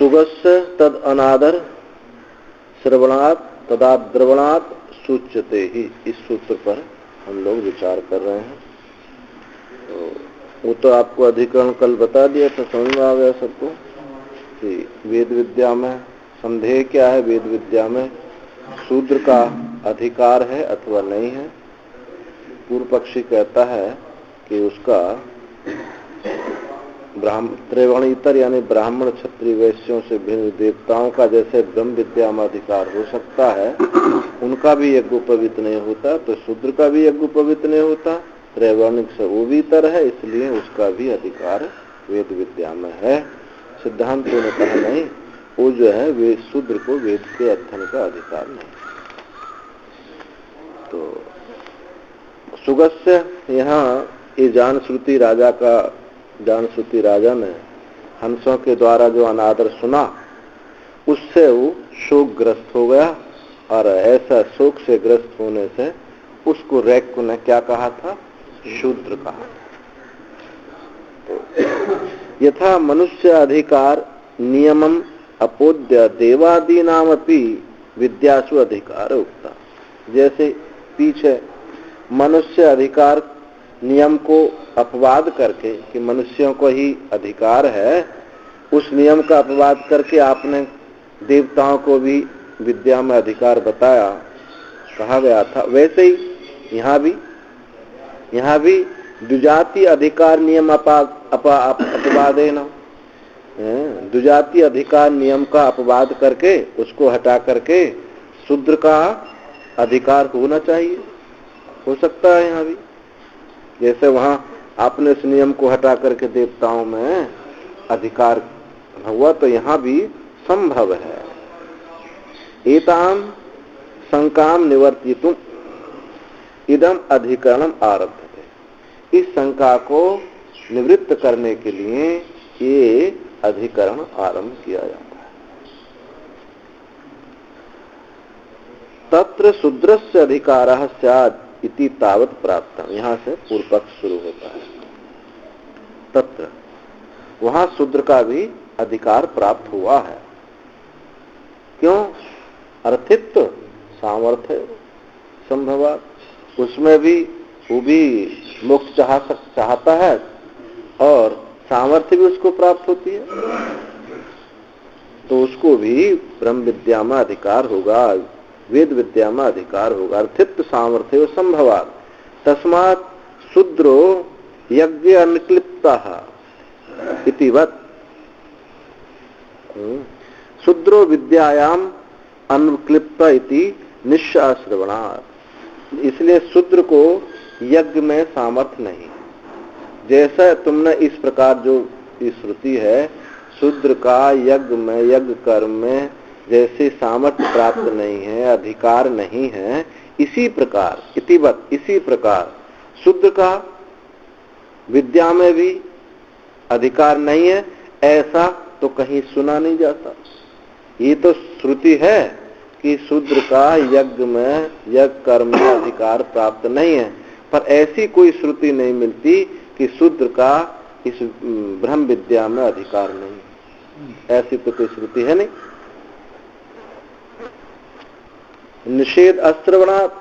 सुगस्य तद अनादर श्रवणात् तदा द्रवणात् सूच्यते ही। इस सूत्र पर हम लोग विचार कर रहे हैं। तो वो तो आपको अधिकरण कल बता दिया था, समझ में आ गया सबको कि वेद विद्या में संदेह क्या है, वेद विद्या में शूद्र का अधिकार है अथवा नहीं है। पूर्व पक्षी कहता है कि उसका त्रिवर्णीतर यानी ब्राह्मण क्षत्रिय वैश्यों से भिन्न देवताओं का जैसे ब्रह्म विद्या में अधिकार हो सकता है, उनका भी यज्ञोपवीत नहीं होता, तो शूद्र का भी यज्ञोपवीत नहीं होता। त्रैवर्णिक से वो भी इतर है, इसलिए उसका भी अधिकार वेद विद्या में है। सिद्धांतों ने कहा नहीं, वो जो है वे शूद्र को वेद के अध्ययन का अधिकार नहीं। तो सुगस्य यहाँ ये जानश्रुति राजा ने हंसों के द्वारा जो अनादर सुना, उससे वो शोकग्रस्त हो गया, और ऐसा शोक से ग्रस्त होने से उसको रैक्य ने क्या कहा था, शूद्र कहा। तो यथा मनुष्य अधिकार नियमम अपोद्य देवादीनामपि विद्यासु अधिकार उक्ता। जैसे पीछे मनुष्य अधिकार नियम को अपवाद करके कि मनुष्यों को ही अधिकार है, उस नियम का अपवाद करके आपने देवताओं को भी विद्या में अधिकार बताया, कहा गया था। वैसे ही यहाँ भी द्विजाति अधिकार नियम अपवादेन, द्विजाति अधिकार नियम का अपवाद करके उसको हटा करके शूद्र का अधिकार होना चाहिए, हो सकता है यहाँ भी। जैसे वहां आपने इस नियम को हटा करके देवताओं में अधिकार हुआ, तो यहाँ भी संभव है। एताम शंकाम निवर्तितुम इदम अधिकरणम आरभ्यते। इस शंका को निवृत्त करने के लिए ये अधिकरण आरंभ किया जाता है। तत्र शूद्रस्य अधिकारः स्यात् इति तावत् प्राप्तम्। यहाँ से पूर्व पक्ष शुरू होता है। तत्र वहां शूद्र का भी अधिकार प्राप्त हुआ है। क्यों? अर्थित्व सामर्थ्य संभवात्, उसमें भी वो भी मोक्ष चाहता है और सामर्थ्य भी उसको प्राप्त होती है, तो उसको भी ब्रह्म विद्या में अधिकार होगा, वेद विद्या में अधिकार होगा। अर्थित्व सामर्थ्य संभवात् तस्मात् शूद्रो यज्ञ अनुक्लिप्तः इतिवत्। शूद्रो विद्यायाम अनुक्लिप्त इति निश्चाश्रवणात्। इसलिए शूद्र को यज्ञ में सामर्थ्य नहीं। जैसा तुमने इस प्रकार जो श्रुति है, शूद्र का यज्ञ में, यज्ञ कर्म में जैसे सामर्थ्य प्राप्त नहीं है, अधिकार नहीं है, इसी प्रकार इतिवत, इसी प्रकार शूद्र का विद्या में भी अधिकार नहीं है, ऐसा तो कहीं सुना नहीं जाता। ये तो श्रुति है कि शूद्र का यज्ञ में, यज्ञ कर्म में अधिकार प्राप्त नहीं है, पर ऐसी कोई श्रुति नहीं मिलती कि शूद्र का इस ब्रह्म विद्या में अधिकार नहीं। ऐसी तो कोई श्रुति है नहीं। निषेध अश्रवणात्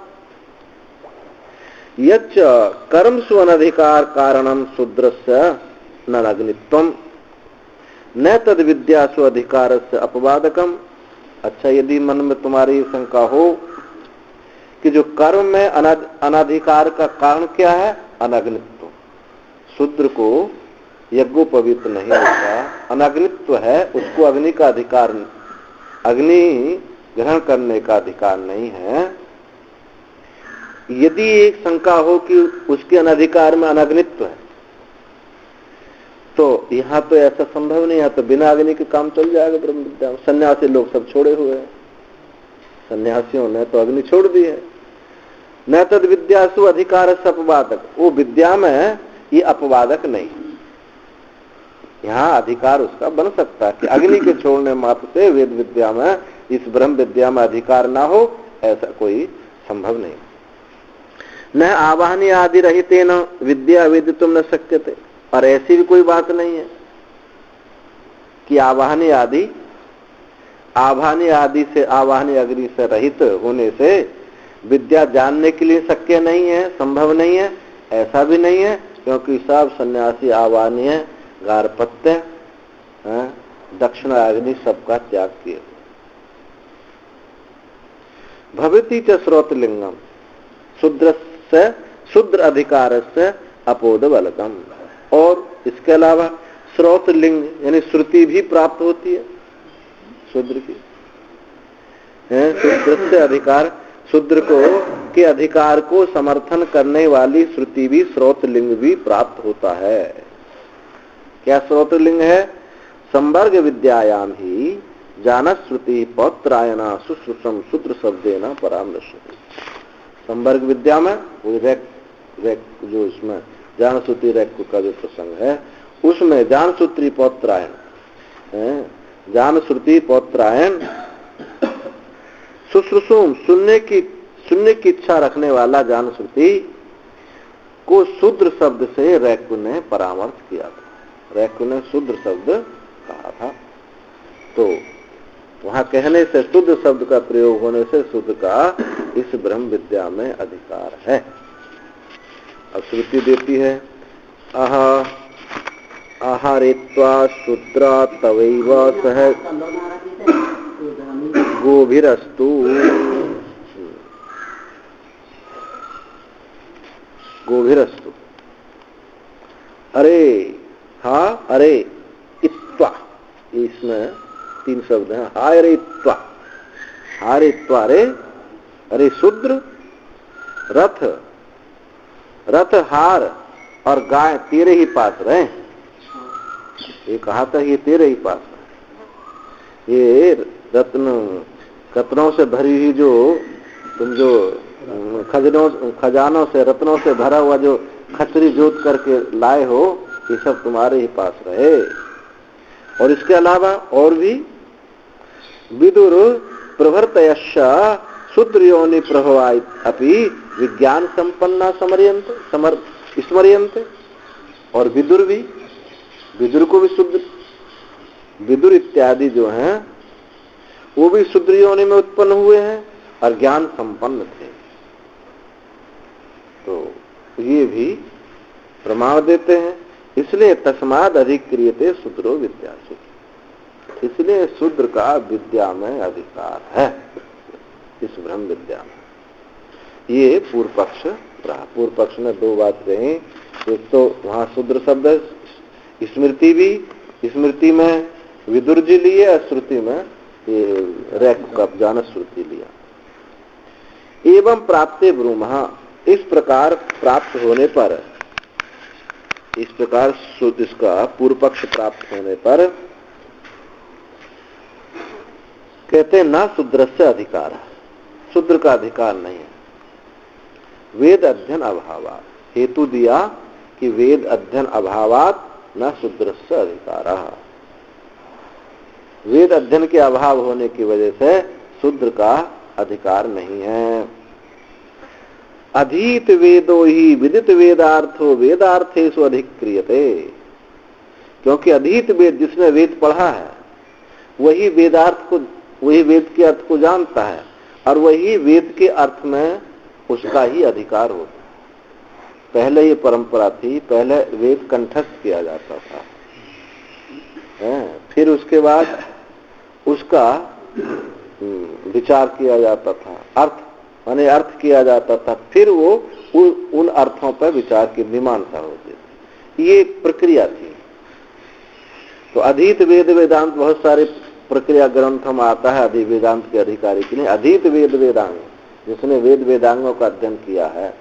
यच्च कर्मसु अनधिकार कारणम शूद्रस्य न अग्नित्वम न तद विद्यासु अधिकारस्य अपवादकम। अच्छा, यदि मन में तुम्हारी शंका हो कि जो कर्म में अनाधिकार का कारण क्या है, अनग्नित्व, शूद्र को यज्ञोपवीत नहीं होता, अनग्नित्व है, उसको अग्नि का अधिकार, अग्नि ग्रहण करने का अधिकार नहीं है। यदि एक शंका हो कि उसके अनधिकार में अनग्नित्व है, तो यहाँ तो ऐसा संभव नहीं है, तो बिना अग्नि के काम चल जाएगा ब्रह्म विद्या में। सन्यासी लोग सब छोड़े हुए हैं, सन्यासियों ने तो अग्नि छोड़ दी है। न तद विद्यासु अधिकार अपवादक, वो विद्या में ये अपवादक नहीं। यहाँ अधिकार उसका बन सकता है कि अग्नि के छोड़ने मात्र से वेद विद्या में, इस ब्रह्म विद्या में अधिकार ना हो, ऐसा कोई संभव नहीं। न आवाहनी आदि रहिते न विद्या वेदितुम न शक्यते। और ऐसी भी कोई बात नहीं है कि आवाहनी आदि आवाहनी आदि से, आवाहनी अग्नि से रहित होने से विद्या जानने के लिए शक्य नहीं है, संभव नहीं है, ऐसा भी नहीं है, क्योंकि सब सन्यासी आवाहनी है, गारपत्य, दक्षिणा अग्नि सबका त्याग किए। भवती च श्रोतलिंगम शूद्र अधिकार से अपोद बलकम। और इसके अलावा श्रोतलिंग यानी श्रुति भी प्राप्त होती है शूद्र की, शूद्र से अधिकार, शूद्र को के अधिकार को समर्थन करने वाली श्रुति भी, श्रोतलिंग भी प्राप्त होता है। क्या श्रोतलिंग है? संवर्ग विद्यायाम ही जानत श्रुति पौत्रायणा सुश्रुतम शूद्र शब्देना परामर्शति। संवर्ग विद्या में वो रैक जो इसमें जान श्रुति रैक का जो प्रसंग है, उसमें जान सूत्री पौत्रायण, जान श्रुति पौत्रायण सुश्रुषुम सुनने की इच्छा रखने वाला जान श्रुति को शूद्र शब्द से रैक्य ने परामर्श किया था। रैक्य ने शूद्र शब्द कहा था, तो वहां कहने से, शुद्ध शब्द का प्रयोग होने से शुद्ध का इस ब्रह्म विद्या में अधिकार है। अब श्रुति देती है आहारेत्वा शूद्रा तवैव सह गोभिरस्तु। गोभिरस्तु, अरे हा अरे इत्वा, इसमें 3 शब्द हैं। हाय रे इत्वा, हाय रे इत्वा, अरे शूद्र, रथ हार और गाय तेरे ही पास रहे। ये कहा था ये तेरे ही पास है। ये रत्नों से भरी हुई जो तुम जो खजानों से, रत्नों से भरा हुआ जो खचरी जोत करके लाए हो, ये सब तुम्हारे ही पास रहे। और इसके अलावा और भी विदुर प्रभृतयश्च शूद्र योनि प्रभवाय अपि विज्ञान संपन्ना स्मर्यन्ते। और विदुर को भी शूद्र, विदुर इत्यादि जो हैं वो भी शूद्र योनि में उत्पन्न हुए हैं और ज्ञान संपन्न थे। तो ये भी प्रमाण देते हैं। इसलिए तस्माद अधिक्रियते शूद्रो विद्यासु, इसलिए शूद्र का विद्या में अधिकार है, इस ब्रह्म विद्या में। ये पूर्व पक्ष रहा। पूर्व पक्ष ने 2 बात कही। एक तो वहां शूद्र शब्द, स्मृति भी, स्मृति में विदुर जी लिए और श्रुति में रैक का जानत श्रुति लिया। एवं प्राप्ते ब्रूमः, इस प्रकार प्राप्त होने पर, इस प्रकार इसका पूर्व पक्ष प्राप्त होने पर कहते ना शूद्र से अधिकार, शूद्र का अधिकार नहीं है। वेद अध्ययन अभावात, हेतु दिया कि वेद अध्ययन अभावात न शूद्र से अधिकार। वेद अध्ययन के अभाव होने की वजह से शूद्र का अधिकार नहीं है। अधीत वेदो ही विदित वेदार्थो वेदार्थेषु अधिक्रियते, क्योंकि अधीत वेद, जिसने वेद पढ़ा है वही वेदार्थ को, वही वेद के अर्थ को जानता है और वही वेद के अर्थ में उसका ही अधिकार होता है। पहले ये परंपरा थी, पहले वेद कंठस्थ किया जाता था, फिर उसके बाद उसका विचार किया जाता था, अर्थ माने अर्थ किया जाता था, फिर वो उन अर्थों पर विचार की मीमांसा होती थी। ये एक प्रक्रिया थी। तो अधीत वेद वेदांत बहुत सारे प्रक्रिया ग्रंथों में आता है अधि वेदांत के अधिकारी के लिए। अधीत वेद वेदांग, जिसने वेद वेदांगों का अध्ययन किया है,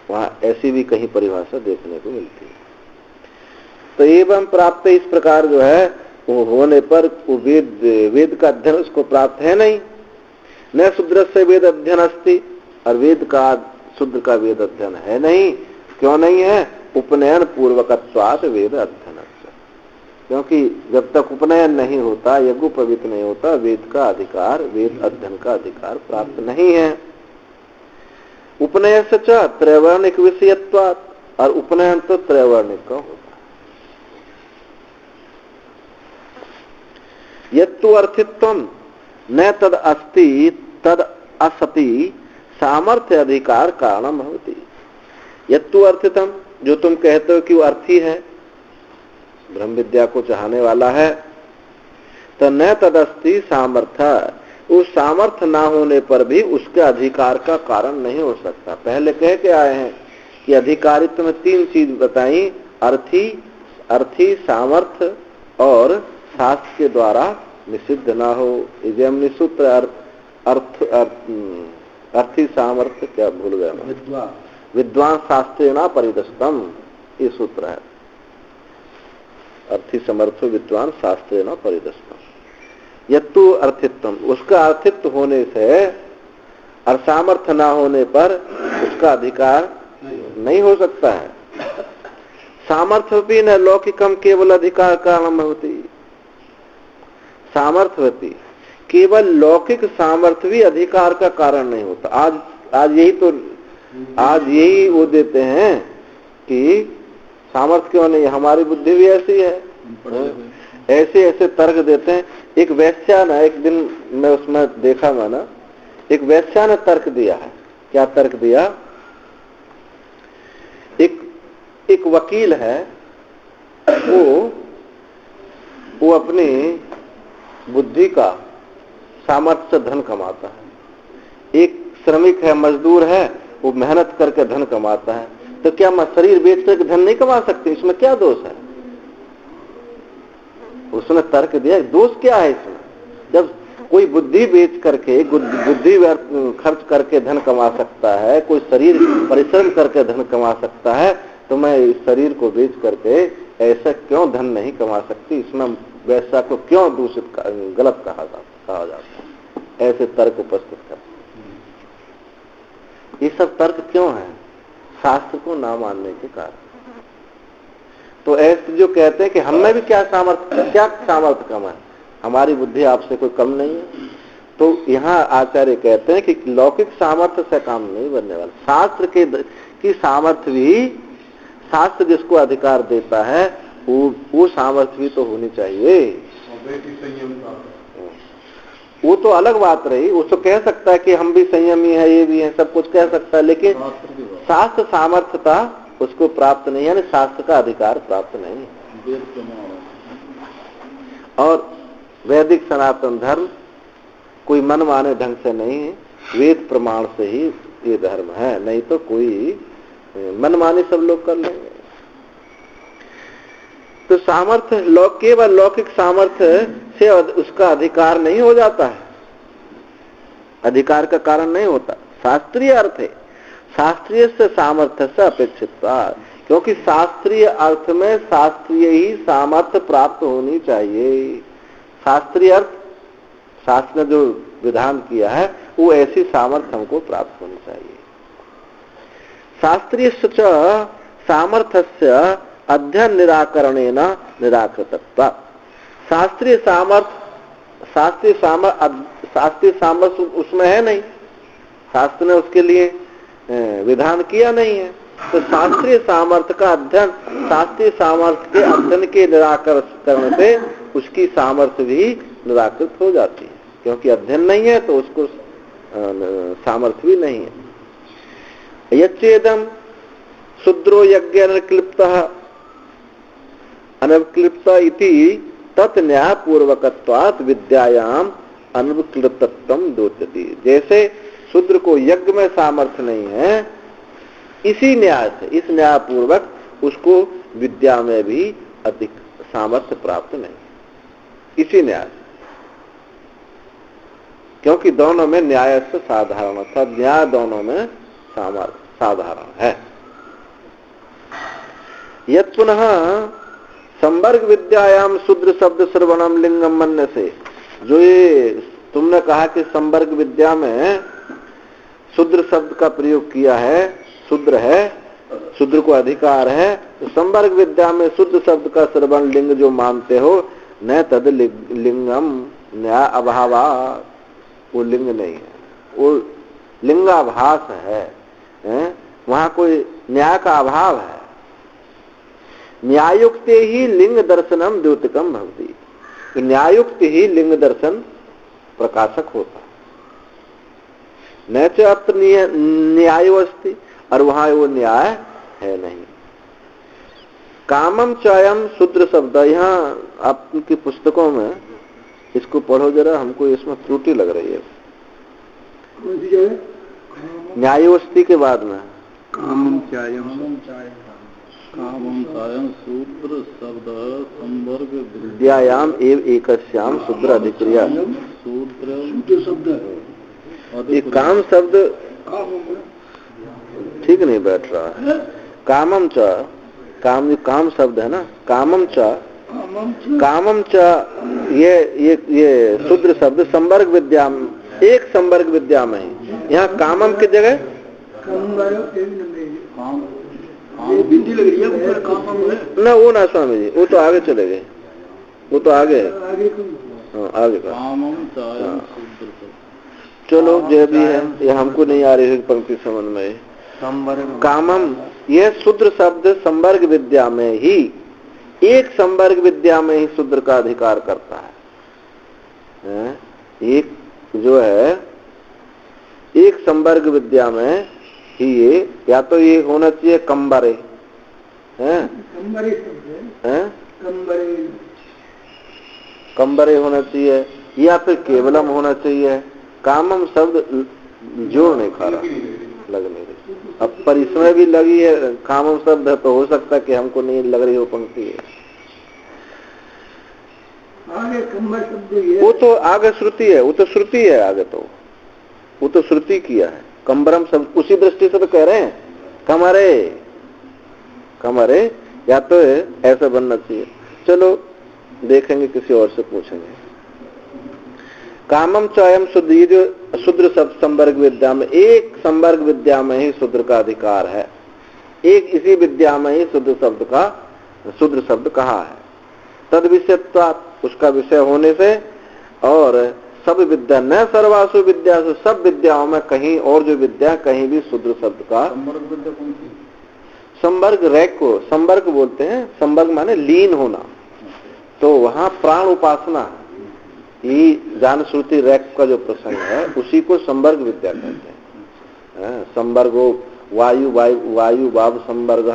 वहां ऐसी भी कहीं परिभाषा देखने को मिलती है। तो एवं प्राप्त, इस प्रकार जो है वो होने पर वो वेद का अध्ययन उसको प्राप्त है नहीं। न शूद्र से वेद अध्ययन अस्ति, और वेद का शूद्र का वेद अध्ययन है नहीं। क्यों नहीं है? उपनयन पूर्वकत्वात् वेद अध्ययन, क्योंकि जब तक उपनयन नहीं होता, यज्ञोपवीत नहीं होता, वेद का अधिकार, वेद अध्ययन का अधिकार प्राप्त नहीं है। उपनयन से त्रैवर्णिक विषयत्वात्, और उपनयन तो त्रैवर्णिक का होता है। यत्तु अर्थित्वम न तद अस्ति तद असति सामर्थ्य अधिकार कारणम भवति। यत्तु अर्थितम, जो तुम कहते हो कि वो अर्थी है, ब्रह्म विद्या को चाहने वाला है, तो न तदस्ति सामर्थ्य, उस सामर्थ्य ना होने पर भी उसके अधिकार का कारण नहीं हो सकता। पहले कह के आए हैं कि अधिकारित्व में 3 चीज बताई, अर्थी, सामर्थ्य और शास्त्र के द्वारा निषिद्ध ना हो। इजम सूत्र अर्थी सामर्थ्य, क्या भूल गया मैं, विद्वान शास्त्रेण परिदस्तम, ये सूत्र है। अर्थी समर्थ विद्वान शास्त्रेण परिदस्तम। यत्तु अर्थित्वम, उसका अर्थित्व होने से और सामर्थ्य ना होने पर उसका अधिकार नहीं हो सकता है। सामर्थ्य भी न लौकिकम केवल अधिकार कारणम होती, सामर्थ्यवती केवल लौकिक सामर्थ्य भी अधिकार का कारण नहीं होता। आज यही वो देते हैं कि सामर्थ्य क्यों नहीं, हमारी बुद्धि भी ऐसी है, ऐसे तर्क देते हैं। एक वैश्या ने, एक दिन मैं उसमें देखा मैंने, एक वैश्या ने तर्क दिया है। क्या तर्क दिया? एक वकील है, वो अपनी बुद्धि का सामर्थ्य से धन कमाता है। एक श्रमिक है, मजदूर है, वो मेहनत करके धन कमाता है। तो क्या मैं शरीर बेच करके धन नहीं कमा सकती? इसमें क्या दोष है? उसने तर्क दिया, दोष क्या है इसमें? जब कोई बुद्धि बेच करके, बुद्धि खर्च करके धन कमा सकता है, कोई शरीर परिश्रम करके धन कमा सकता है, तो मैं इस शरीर को बेच करके ऐसा क्यों धन नहीं कमा सकती? इसमें वैसा को क्यों दूषित गलत कहा जाता है? ऐसे तर्क उपस्थित कर, ये सब तर्क क्यों है? शास्त्र को ना मानने के कारण। तो ऐसे जो कहते हैं कि हमें भी क्या सामर्थ्य कम है, हमारी बुद्धि आपसे कोई कम नहीं है, तो यहाँ आचार्य कहते हैं कि लौकिक सामर्थ्य से काम नहीं बनने वाला। शास्त्र की सामर्थ्य भी, शास्त्र जिसको अधिकार देता है वो सामर्थ्य भी तो होनी चाहिए। वो तो अलग बात रही, वो तो कह सकता है कि हम भी संयमी है, ये भी है, सब कुछ कह सकता है, लेकिन शास्त्र सामर्थ्यता उसको प्राप्त नहीं है, यानी शास्त्र का अधिकार प्राप्त नहीं है। और वैदिक सनातन धर्म कोई मन माने ढंग से नहीं है, वेद प्रमाण से ही ये धर्म है, नहीं तो कोई मन माने सब लोग कर लेंगे। तो सामर्थ्य केवल लौकिक सामर्थ्य से उसका अधिकार नहीं हो जाता है, अधिकार का कारण नहीं होता। शास्त्रीय अर्थ है, शास्त्रीय से सामर्थ्य से अपेक्षित, क्योंकि शास्त्रीय अर्थ में शास्त्रीय ही सामर्थ्य प्राप्त होनी चाहिए। शास्त्रीय अर्थ, शास्त्र ने जो विधान किया है वो ऐसी सामर्थ्य हमको प्राप्त होनी चाहिए। शास्त्रीय सामर्थ्य अध्ययन निराकरणेन निराकृतत्व। शास्त्रीय सामर्थ्य उसमें है नहीं, शास्त्र ने उसके लिए विधान किया नहीं है। तो शास्त्रीय सामर्थ्य का अध्ययन, शास्त्रीय सामर्थ्य के अध्ययन के निराकरण से उसकी सामर्थ्य भी निराकृत हो जाती है, क्योंकि अध्ययन नहीं है तो उसको सामर्थ्य भी नहीं है। यच्चेदम शूद्रो यज्ञ अनवक्लिप्त इति तत् न्यायपूर्वकत्वात् विद्यायाम अनवक्लिप्तत्वम दोचति। जैसे शूद्र को यज्ञ में सामर्थ्य नहीं है, इसी न्याय से, इस न्याय पूर्वक उसको विद्या में भी अधिक सामर्थ्य प्राप्त नहीं, इसी न्याय से, क्योंकि दोनों में न्याय से साधारण था, न्याय दोनों में साधारण है। यत् पुनः संवर्ग विद्यायाम शूद्र शब्द श्रवणम लिंगम मन्य से, जो ये तुमने कहा कि संवर्ग विद्या में शूद्र शब्द का प्रयोग किया है, शूद्र है, शूद्र को अधिकार है, तो संवर्ग विद्या में शूद्र शब्द का श्रवण लिंग जो मानते हो, न तद लिंगम न्याय अभावा, वो लिंग नहीं है, वो लिंगाभास है, वहां कोई न्याय का अभाव है। न्यायुक्त ही लिंग दर्शनम द्योतकम भवति, न्यायुक्त ही लिंग दर्शन प्रकाशक होता। न च अत्र न्याय अस्ति, और वहां वो न्याय है नहीं। कामम चायम शूद्र शब्द, यहाँ आपकी पुस्तकों में इसको पढ़ो जरा, हमको इसमें त्रुटि लग रही है। न्यायोस्ति के बाद में कामम चायम शूद्र शब्द संवर्ग विद्यायाम एव एकस्याम शूद्र अधिक्रिया। शूद्र शब्द ये काम शब्द ठीक नहीं बैठ रहा है। कामम च, काम शब्द है ना, कामम च ये शूद्र शब्द संवर्ग विद्या, एक संवर्ग विद्या में है। यहाँ कामम की जगह बिंदी लग रही है, कामम है ना, वो ना स्वामी जी, वो तो आगे चले गए, वो तो आगे है। हाँ, आगे का कामम चायम शूद्र शब्द। चलो जो भी है, ये हमको नहीं आ रही है पंक्ति समझ में। कामम, यह शूद्र शब्द संवर्ग विद्या में ही, एक संवर्ग विद्या में ही शूद्र का अधिकार करता है। एक जो है, एक संवर्ग विद्या में ही ये, या तो ये होना चाहिए कंबरे, कंबरे होना चाहिए, या फिर केवलम होना चाहिए। कामम शब्द जोड़ नहीं खा रहा, लग नहीं रही। अब पर इसमें भी लगी है कामम शब्द है, तो हो सकता है कि हमको नहीं लग रही हो पंक्ति है। आगे कंबर शब्द है, वो तो आगे श्रुति है, वो तो श्रुति है आगे, तो वो तो श्रुति किया है। कंबरम शब्द उसी दृष्टि से तो कह रहे हैं, कमरे कमरे, या तो ऐसा बनना चाहिए। चलो देखेंगे, किसी और से पूछेंगे। कामम चयम शुद्ध, ये जो शूद्र शब्द संवर्ग विद्या में, एक संवर्ग विद्या में ही शूद्र का अधिकार है, एक इसी विद्या में ही शूद्र शब्द कहा है। तद विषयत्वात्, उसका विषय होने से, और सब विद्या न सर्वासु विद्या से, सब विद्याओं में कहीं और जो विद्या, कहीं भी शूद्र शब्द का संवर्ग विद्या कौन सी? संवर्ग रैक को संवर्ग बोलते हैं। संवर्ग माने लीन होना, तो वहां प्राण उपासना है। ये ज्ञान श्रुति रैक का जो प्रसंग है, उसी को संवर्ग विद्या कहते हैं। संवर्गो वायु वाव संवर्ग,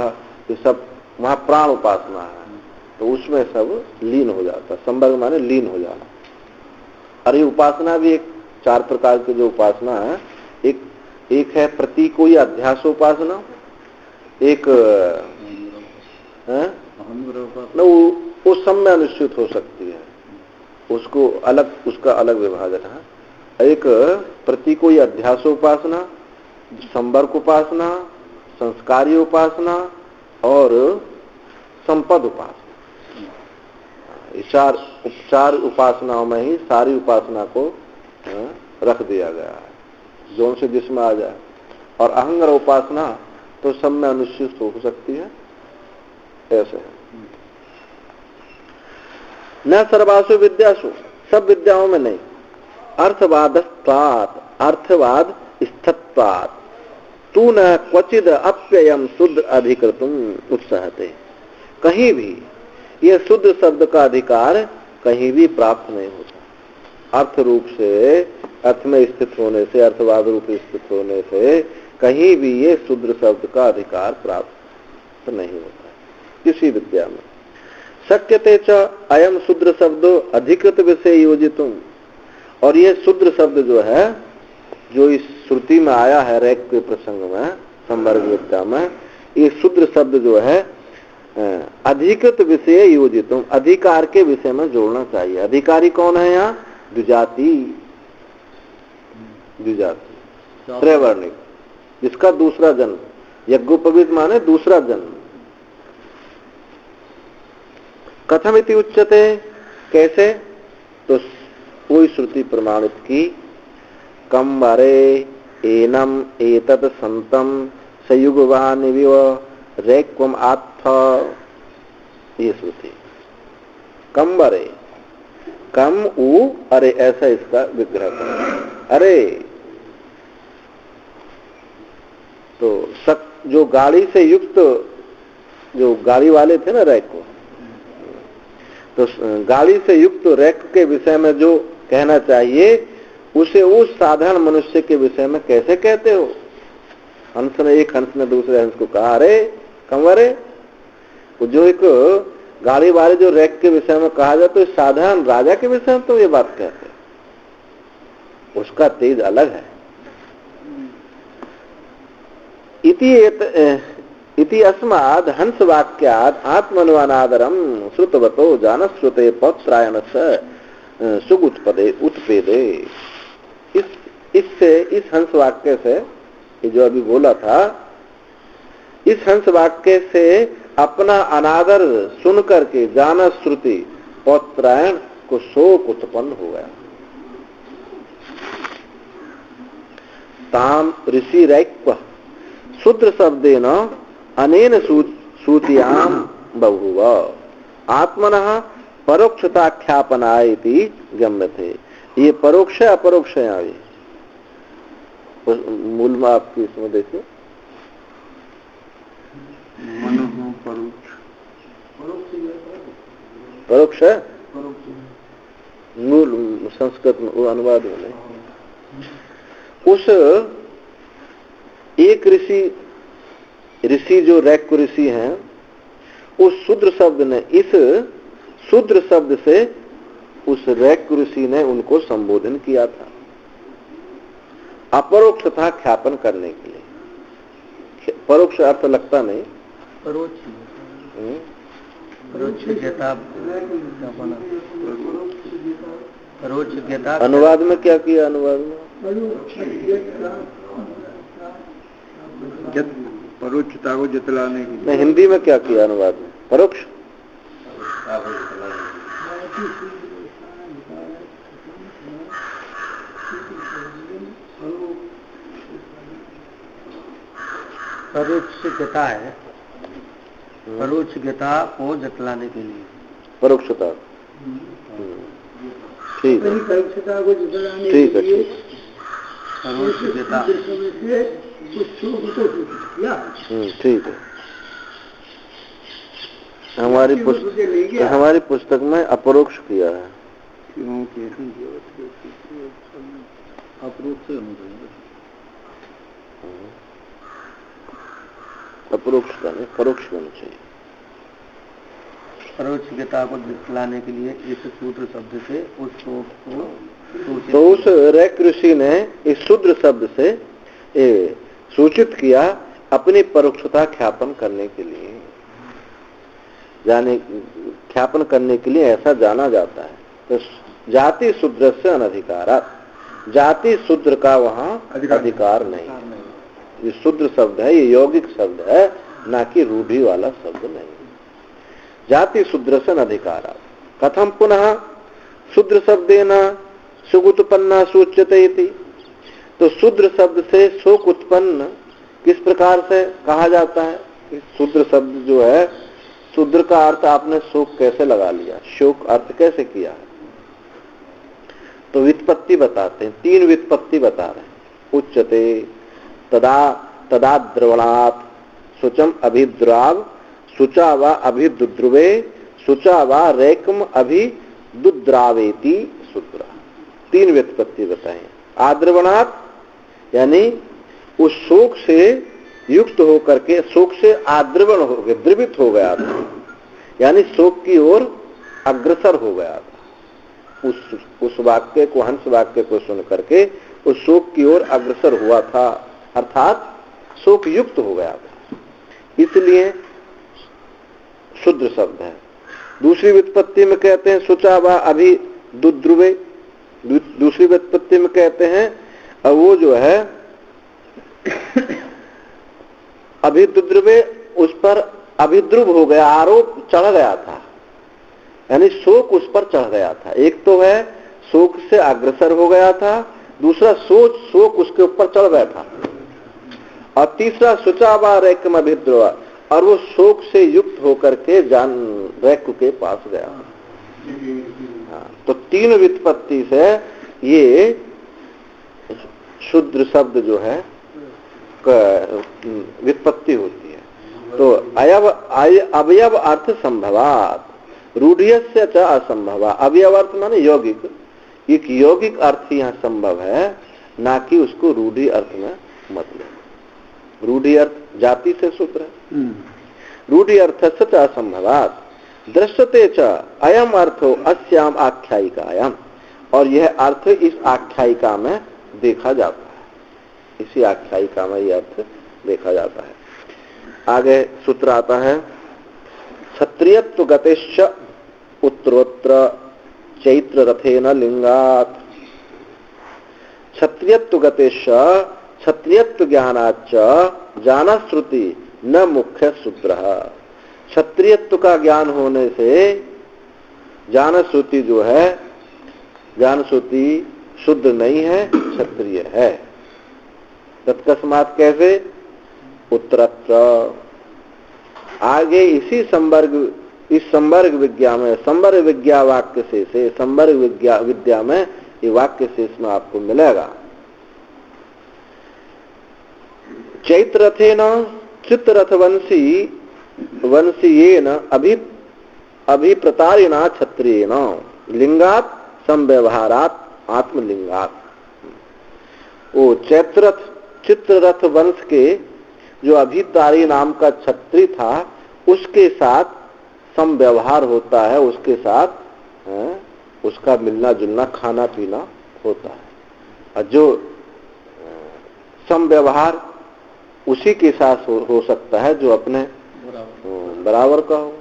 ये सब वहां प्राण उपासना है, तो उसमें सब लीन हो जाता है। संवर्ग माने लीन हो जाना। और ये उपासना भी एक 4 प्रकार की जो उपासना है, एक है प्रतीको या अध्यास उपासना, एक वो सब में अनुष्ठित हो सकती है, उसको अलग, उसका अलग विभाजन है। एक प्रतीको या अध्यास उपासना, संवर्ग उपासना, संस्कारी उपासना और संपद उपासना। चार उपासनाओं में ही सारी उपासना को रख दिया गया है, जो से जिसमें आ जाए। और अहंग्र उपासना तो सब में अनुष्ठित हो सकती है, ऐसे है। न सर्वासु विद्यासु, सब विद्याओं में नहीं। अर्थवादस्तात्, अर्थवाद स्थित्वात्, तू न क्वचिद अप्ययम शुद्ध अधिकृतुम उत्साहते। कहीं भी यह शुद्ध शब्द का अधिकार कहीं भी प्राप्त नहीं होता। अर्थ रूप से, अर्थ में स्थित होने से, अर्थवाद रूप स्थित होने से कहीं भी ये शुद्ध शब्द का अधिकार प्राप्त नहीं होता किसी विद्या में। शक्यते च अयम शुद्र शब्दो अधिकृत विषय योजितुम, और ये शुद्र शब्द जो है, जो इस श्रुति में आया है रैक के प्रसंग में, संवर्ग विद्या में, ये शुद्र शब्द जो है अधिकृत विषय योजितुम, अधिकार के विषय में जोड़ना चाहिए। अधिकारी कौन है यहाँ? द्विजाति, त्रैवर्णिक, जिसका दूसरा जन्म, यज्ञोपवीत माने दूसरा जन्म। कथम इति उच्यते, कैसे? तो कोई श्रुति प्रमाणित की, कम वरे एनम एतत् संतम सयुगवानिविव रैक्वम आत्थ, ये श्रुति। कम वरे, कम उ अरे, ऐसा इसका विग्रह करें। अरे तो जो गाड़ी से युक्त, जो गाड़ी वाले थे ना रैक को, तो गाड़ी से युक्त रैक के विषय में जो कहना चाहिए उसे उस साधारण मनुष्य के विषय में कैसे कहते हो? एक हंस ने दूसरे हंस को कहा, अरे कंवरे, जो एक गाड़ी वाले जो रैक के विषय में कहा जाए, तो साधारण राजा के विषय में तो ये बात कहते हैं, उसका तेज अलग है। इति अस्माद हंस वाक्याद आत्मनुवानादरम श्रुतवतो जानश्रुते पौत्रायण सुख उत्पेदे। इससे, इस हंस वाक्य से, ये जो अभी बोला था, इस हंस वाक्य से अपना अनादर सुन करके जाना श्रुति पौत्रायण को शोक उत्पन्न हो गया। ताम ऋषि रैक्व शूद्र शब्देन अनेन सूत्याम बहुव आत्मनः परोक्षताख्यापनाय इति गम्यते। ये परोक्ष है अपरोक्ष है? आगे मूल में आपकी इसमें देखिए, परोक्ष है, मूल संस्कृत में वो अनुवाद में उस एक ऋषि जो रैक ऋषि हैं, उस शूद्र शब्द ने, इस शूद्र शब्द से उस रैक ऋषि ने उनको संबोधन किया था अपरोक्षता ख्यापन करने के लिए। परोक्ष अर्थ लगता नहीं, अनुवाद में क्या किया? अनुवाद में परोक्षता को जतलाने की। नहीं, हिंदी में क्या किया अनुवाद में? परोक्ष। परोक्षता है, परोक्षता को जतलाने के लिए परोक्षता। ठीक है, परोक्षता को जतलाने ठीक है, के लिए परोक्षता ठीक है। हमारी पुस्तक में अपरोक्ष किया है। अपरोक्षता नहीं, परोक्ष होना चाहिए। परोक्षता को दिखलाने के लिए इस सूत्र शब्द से उस शोक को, तो उस रैक ऋषि ने इस शूद्र शब्द से सूचित किया अपनी परोक्षता ख्यापन करने के लिए, ख्यापन करने के लिए ऐसा जाना जाता है। तो जाति शूद्र से अनधिकारात्, जाति शूद्र का वहां अधिकार नहीं है। ये शूद्र शब्द है, ये यौगिक शब्द है, ना कि रूढ़ी वाला शब्द नहीं। जाति शूद्र से अनधिकारात्। कथम पुनः शूद्र शब्देन सुख उत्पन्ना सूच्यते इति। तो शूद्र शब्द से शोक उत्पन्न किस प्रकार से कहा जाता है? शूद्र शब्द जो है, शूद्र का अर्थ आपने शोक कैसे लगा लिया, शोक अर्थ कैसे किया है? तो व्युत्पत्ति बताते हैं, 3 व्युत्पत्ति बता रहे हैं। उच्यते तदा द्रवणात् शुचम अभिद्राव शुचा व अभिद्रुवे शुचा व रेकम अभिदुद्रावेति सूत्र। 3 व्युत्पत्ति बताएं। आद्रवणात् यानी उस शोक से युक्त होकर के, शोक से आद्रवण हो गया, द्रवित हो गया था, यानी शोक की ओर अग्रसर हो गया था। उस वाक्य को, हंस वाक्य को सुन करके उस शोक की ओर अग्रसर हुआ था, अर्थात शोक युक्त हो गया था, इसलिए शूद्र शब्द है। दूसरी व्युत्पत्ति में कहते हैं शुचा व अभिदुद्रुवे। दूसरी व्युत्पत्ति में कहते हैं वो जो है अभिदुद्रुवे, उस पर अभिद्रुव हो गया, आरोप चढ़ गया था, यानी शोक उस पर चढ़ गया था। एक तो है शोक से अग्रसर हो गया था, दूसरा शोक उसके ऊपर चढ़ बैठा, और तीसरा शुचा व रेकम अभिद्रुवा, और वो शोक से युक्त होकर के रैक के पास गया। हाँ, तो 3 व्युत्पत्ति से ये शूद्र शब्द जो है व्युत्पत्ति होती है। तो अवयव अर्थ संभवात रूढ़ियस्य च असंभवा। अवयव अर्थ माने यौगिक, एक यौगिक अर्थ यहाँ संभव है, ना कि उसको रूढ़ि अर्थ में मत ले। रूढ़ि अर्थ जाति से सूत्र है, रूढ़ि अर्थ सच असंभवात दृश्यते च अयम अर्थो अस्याम आख्यायिकायाम, और यह अर्थ इस आख्यायिका में देखा जाता है, इसी आख्यायिका में यह अर्थ देखा जाता है। आगे सूत्र आता है, क्षत्रियत्व गतिश्च उत्तरोत्तर चैत्र रथेन लिंगात्। क्षत्रियत्व गतिश्च क्षत्रियत्व ज्ञानाच्च ज्ञानश्रुति न मुख्य सूत्र। क्षत्रियत्व का ज्ञान होने से ज्ञानश्रुति जो है, ज्ञानश्रुति शुद्ध नहीं है, क्षत्रिय है। तत्कस्मात् कैसे? उत्तरत्र, आगे इसी संवर्ग, इस संवर्ग विद्या में, संवर्ग विद्या वाक्य से संवर्ग विद्या में ये वाक्य शेष में आपको मिलेगा। चैत्रथेन चित्ररथवंशी वंशीयेन अभिप्रतारिणा क्षत्रियेण लिंगात् संव्यवहारात् आत्मलिंगात्। वो चित्ररथ वंश के जो अभितारी नाम का क्षत्रिय था, उसके साथ समव्यवहार होता है, उसके साथ उसका मिलना जुलना खाना पीना होता है, और जो समव्यवहार उसी के साथ हो सकता है जो अपने बराबर का हो।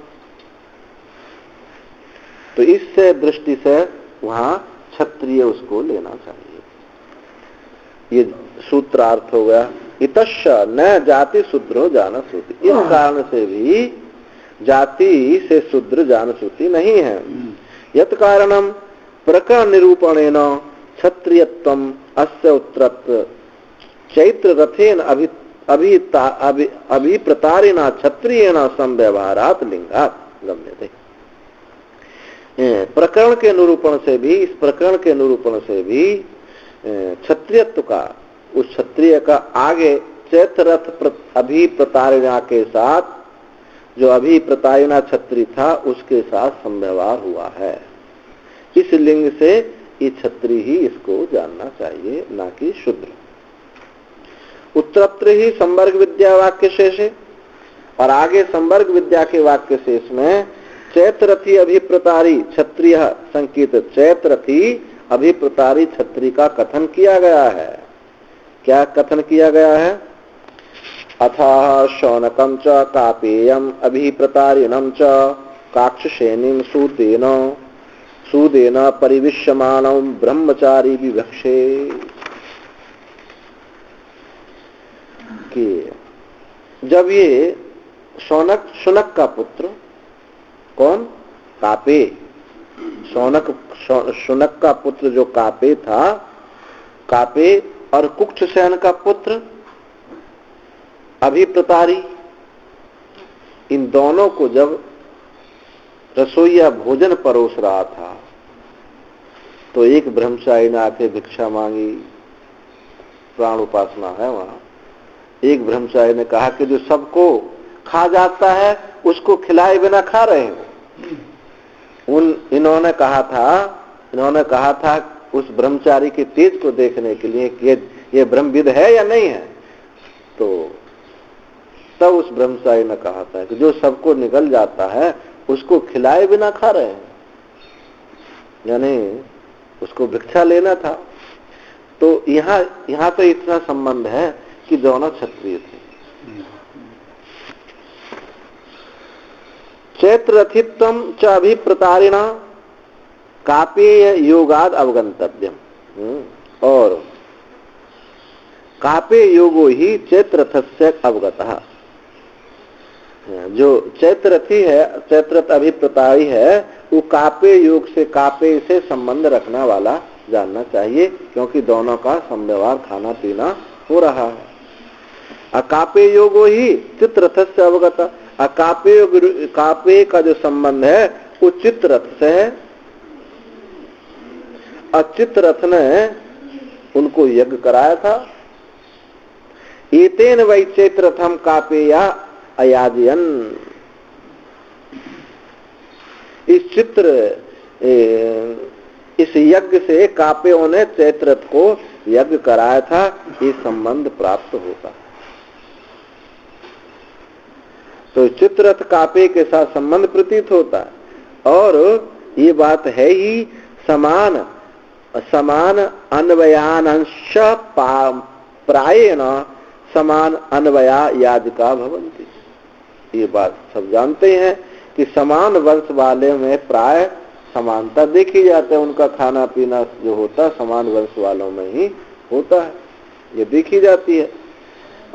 तो इस दृष्टि से वहां क्षत्रिय उसको लेना चाहिए। ये सूत्रार्थ हो गया। इतश्च न जाति शूद्रो जानश्रुति, इस कारण से भी जाति से शूद्र जानश्रुति नहीं है। यत् कारणम प्रकरण निरूपणेन क्षत्रियत्वम अस्य उत्तरत्व चैत्र रथेन अभिप्रतारिणा क्षत्रियेण संव्यवहारात् लिंगात् गम्यते। प्रकरण के निरूपण से भी, इस प्रकरण के निरूपण से भी क्षत्रियत्व का, उस क्षत्रिय का आगे चैत्ररथ अभिप्रतारिणा के साथ, जो अभिप्रतारिणा क्षत्रिय था उसके साथ संव्यवहार हुआ है। इस लिंग से ये क्षत्रिय ही इसको जानना चाहिए, ना कि शूद्र। उत्तरत्र ही संवर्ग विद्या वाक्य शेष है, और आगे संवर्ग विद्या के वाक्य शेष में चैत्ररथी अभिप्रतारी क्षत्रिय संकेत चैत्ररथी अभिप्रतारी क्षत्रिय का कथन किया गया है। क्या कथन किया गया है? अथाह शौनकं च कापेयम अभिप्रतारिणं च काक्षसेनीं सूदेन परिविश्यमानं ब्रह्मचारी विवक्षे। कि जब ये शौनक का पुत्र, कौन? कापे, शौनक का पुत्र जो कापे था, कापे और कुक्षसेन का पुत्र अभिप्रतारी, इन दोनों को जब रसोईया भोजन परोस रहा था तो एक ब्रह्मचारी ने आके भिक्षा मांगी। प्राण उपासना है वहां। एक ब्रह्मचारी ने कहा कि जो सबको खा जाता है उसको खिलाए बिना खा रहे हो। इन्होंने कहा था उस ब्रह्मचारी के तेज को देखने के लिए कि ये ब्रह्मविद है या नहीं है। तो तब उस ब्रह्मचारी ने कहा था कि जो सबको निकल जाता है उसको खिलाए बिना खा रहे हैं, यानी उसको भिक्षा लेना था। तो यहाँ तो इतना संबंध है कि दोनों क्षत्रिय थे। चैत्ररथित्वम च अभिप्रतारिणा कापेय योगाद अवगंतव्यम, और कापे योगो ही चैत्ररथस्य अवगतः। जो चैत्ररथी है, चैत्ररथ अभिप्रतारी है, वो कापे योग से, कापे से संबंध रखने वाला जानना चाहिए, क्योंकि दोनों का समव्यवहार खाना पीना हो रहा है। अकापे योगो ही चित्ररथ से अवगत। कापे का जो संबंध है वो चित्ररथ से है। चित्ररथ ने उनको यज्ञ कराया था। एतेन वै चैत्ररथम कापेया अयाजयन। इस इस यज्ञ से काप्यों ने चैत्ररथ को यज्ञ कराया था, ये संबंध प्राप्त होता है। तो चित्ररथ काप्य के साथ संबंध प्रतीत होता है। और ये बात है ही समान समान अन्वयानंश प्रायेण समान अन्वया याजका भवन्ति। ये बात सब जानते हैं कि समान वंश वाले में प्राय समानता देखी जाती है, उनका खाना पीना जो होता है समान वंश वालों में ही होता है, ये देखी जाती है।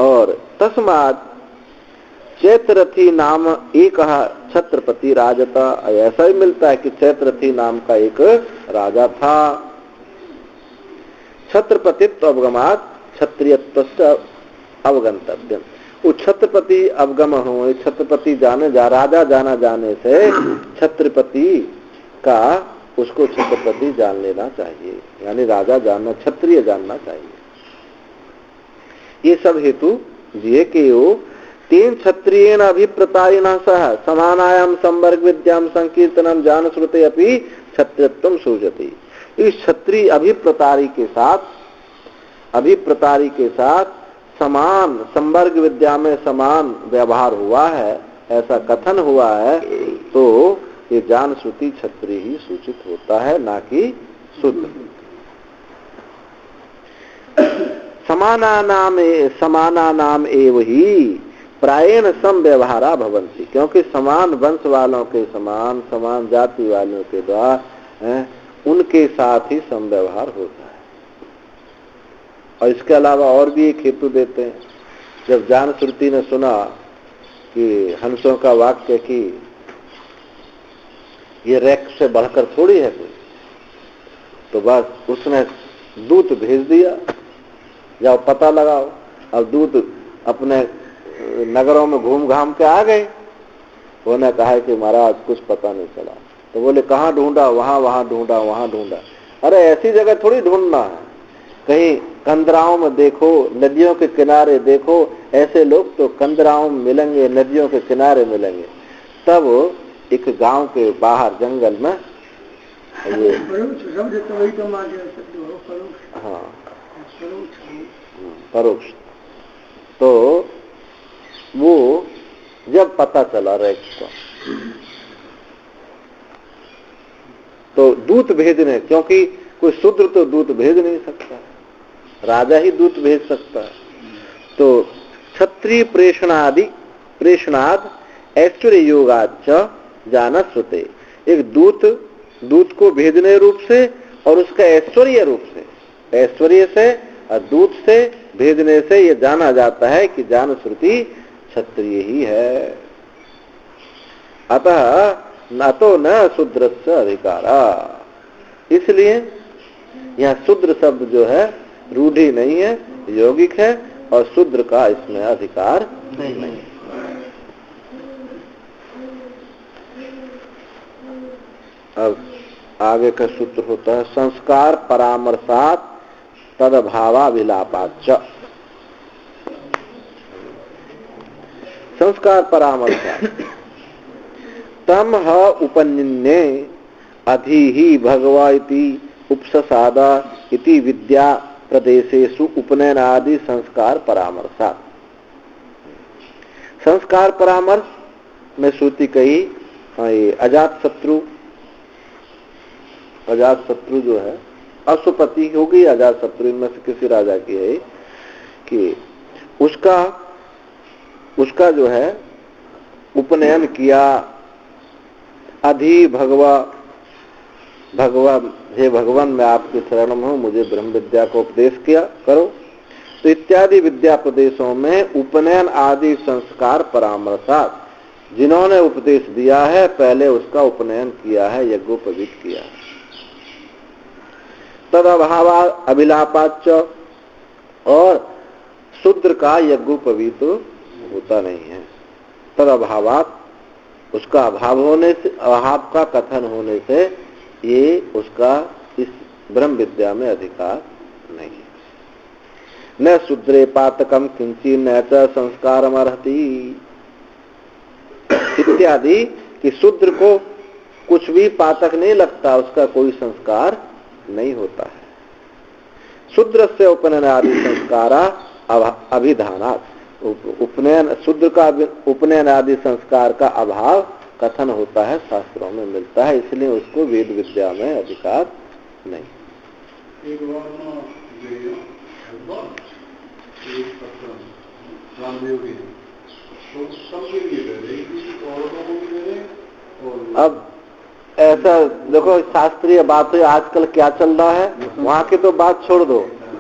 और तस्मात् चैत्ररथी नाम एक छत्रपति राजता, ऐसा ही मिलता है कि चैत्ररथी नाम का एक राजा था। छत्रपतित्व अवगमात क्षत्रियत्व अवगंतव्यम, वो छत्रपति अवगम हो, छत्रपति राजा जाना जाने से छत्रपति का उसको छत्रपति जान लेना चाहिए, यानी राजा जानना, क्षत्रिय जानना चाहिए। ये सब हेतु दिए कि वो तीन क्षत्रियेण अभिप्रतारिणः सह समानायाम संवर्ग विद्याम संकीर्तनम जान श्रुते अपि क्षत्रियत्वं सूजति। इस क्षत्रिय अभिप्रतारी के साथ समान संवर्ग विद्या में समान व्यवहार हुआ है, ऐसा कथन हुआ है, तो ये जान श्रुति क्षत्रिय ही सूचित होता है, ना कि शुद्ध। समाना नाम एव ही प्रायेण सम व्यवहारा भवन्ति, क्योंकि समान वंश वालों के समान समान जाति वालों के द्वारा उनके साथ ही सम व्यवहार होता है। और इसके अलावा और भी एक हेतु देते हैं। जब जान श्रुति ने सुना कि हंसों का वाक्य कि ये रैक से बढ़कर थोड़ी है कोई, तो बस उसने दूत भेज दिया, जाओ पता लगाओ। अब दूत अपने नगरों में घूम घाम के आ गए, उन्होंने कहा कि महाराज कुछ पता नहीं चला। तो बोले कहाँ ढूंढा? वहां ढूंढा, वहां ढूंढा। अरे ऐसी जगह थोड़ी ढूंढना है, कहीं कंदराओं में देखो, नदियों के किनारे देखो, ऐसे लोग तो कंदराओं में मिलेंगे, नदियों के किनारे मिलेंगे। तब एक गांव के बाहर जंगल में ये हाँ परोक्ष, तो वो जब पता चला रैक्स का, तो दूत भेजने, क्योंकि कोई शूद्र तो दूत भेज नहीं सकता, राजा ही दूत भेज सकता है। तो क्षत्रिय प्रेषणाद ऐश्वर्य योगाच जाना श्रुते, एक दूत को भेजने रूप से और उसका ऐश्वर्य रूप से, ऐश्वर्य से और दूत से भेजने से ये जाना जाता है कि जान श्रुति क्षत्रिय ही है। अतः न तो न शूद्रस्य अधिकारा, इसलिए यह शूद्र शब्द जो है रूढ़ी नहीं है, यौगिक है, और शूद्र का इसमें अधिकार नहीं। अब आगे का सूत्र होता है संस्कार परामर्शात तदभावाभिलापाच्च। संस्कार परामर्शात तम ह उपनिन्ने अधिहि भगवा इति उपससादा इति विद्या प्रदेशेषु उपनयनादि संस्कार परामर्शात। संस्कार परामर्श में श्रुति कही अजात शत्रु जो है, अश्वपति होगी अजात शत्रु, इनमें से किसी राजा की है कि उसका जो है उपनयन किया। अधि भगवा हे भगवान मैं आपके शरण में हूं, मुझे ब्रह्म विद्या को उपदेश किया करो। तो इत्यादि विद्या प्रदेशों में उपनयन आदि संस्कार परामर्शात, जिन्होंने उपदेश दिया है पहले उसका उपनयन किया है, यज्ञोपवीत किया है। तद अभाव अभिलापाच, और शूद्र का यज्ञोपवीत होता नहीं है। तद अभावात, उसका अभाव होने से, अभाव का कथन होने से ये उसका इस ब्रह्म विद्या में अधिकार नहीं है। न शूद्रे पातकम किंची न च संस्कारम अर्हति इत्यादि, कि शूद्र को कुछ भी पातक नहीं लगता, उसका कोई संस्कार नहीं होता है। शूद्र से उपनयन आदि संस्कारा अभिधानात्, उपनयन शूद्र का उपनयन आदि संस्कार का अभाव कथन होता है, शास्त्रों में मिलता है, इसलिए उसको वेद विद्या में अधिकार नहीं। अब ऐसा देखो, शास्त्रीय बात है, आजकल क्या चल रहा है, वहाँ की तो बात छोड़ दो,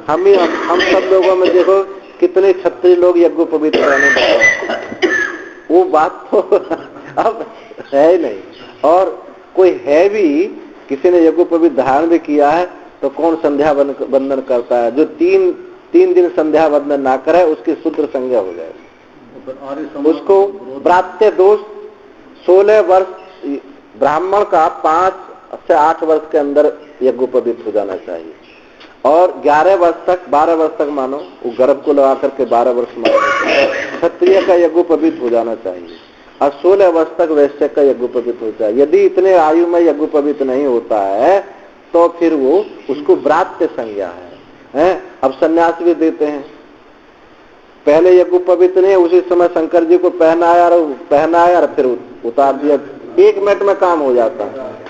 हम सब लोगों में देखो कितने क्षत्रिय लोग यज्ञोपवीत करने लगे, वो बात तो अब है ही नहीं। और कोई है भी, किसी ने यज्ञोपवीत धारण भी किया है तो कौन संध्या बंदन करता है? जो तीन दिन संध्या बंदन ना करे उसकी शूद्र संज्ञा हो जाए, उसको ब्रात्य दोष 16 वर्ष, ब्राह्मण का 5 से 8 वर्ष के अंदर यज्ञोपवीत हो जाना चाहिए, और 11 वर्ष तक 12 वर्ष तक मानो, वो गर्भ को लगा करके 12 वर्ष मानो क्षत्रिय का यज्ञोपवीत हो जाना चाहिए, और 16 वर्ष तक वैश्य का यज्ञोपवीत होता है। यदि इतने आयु में यज्ञोपवीत नहीं होता है तो फिर वो उसको ब्रात्य संज्ञा है। अब सन्यास भी देते हैं, पहले यज्ञोपवीत नहीं, उसी समय शंकर जी को पहनाया और फिर उतार दिया, 1 मिनट में काम हो जाता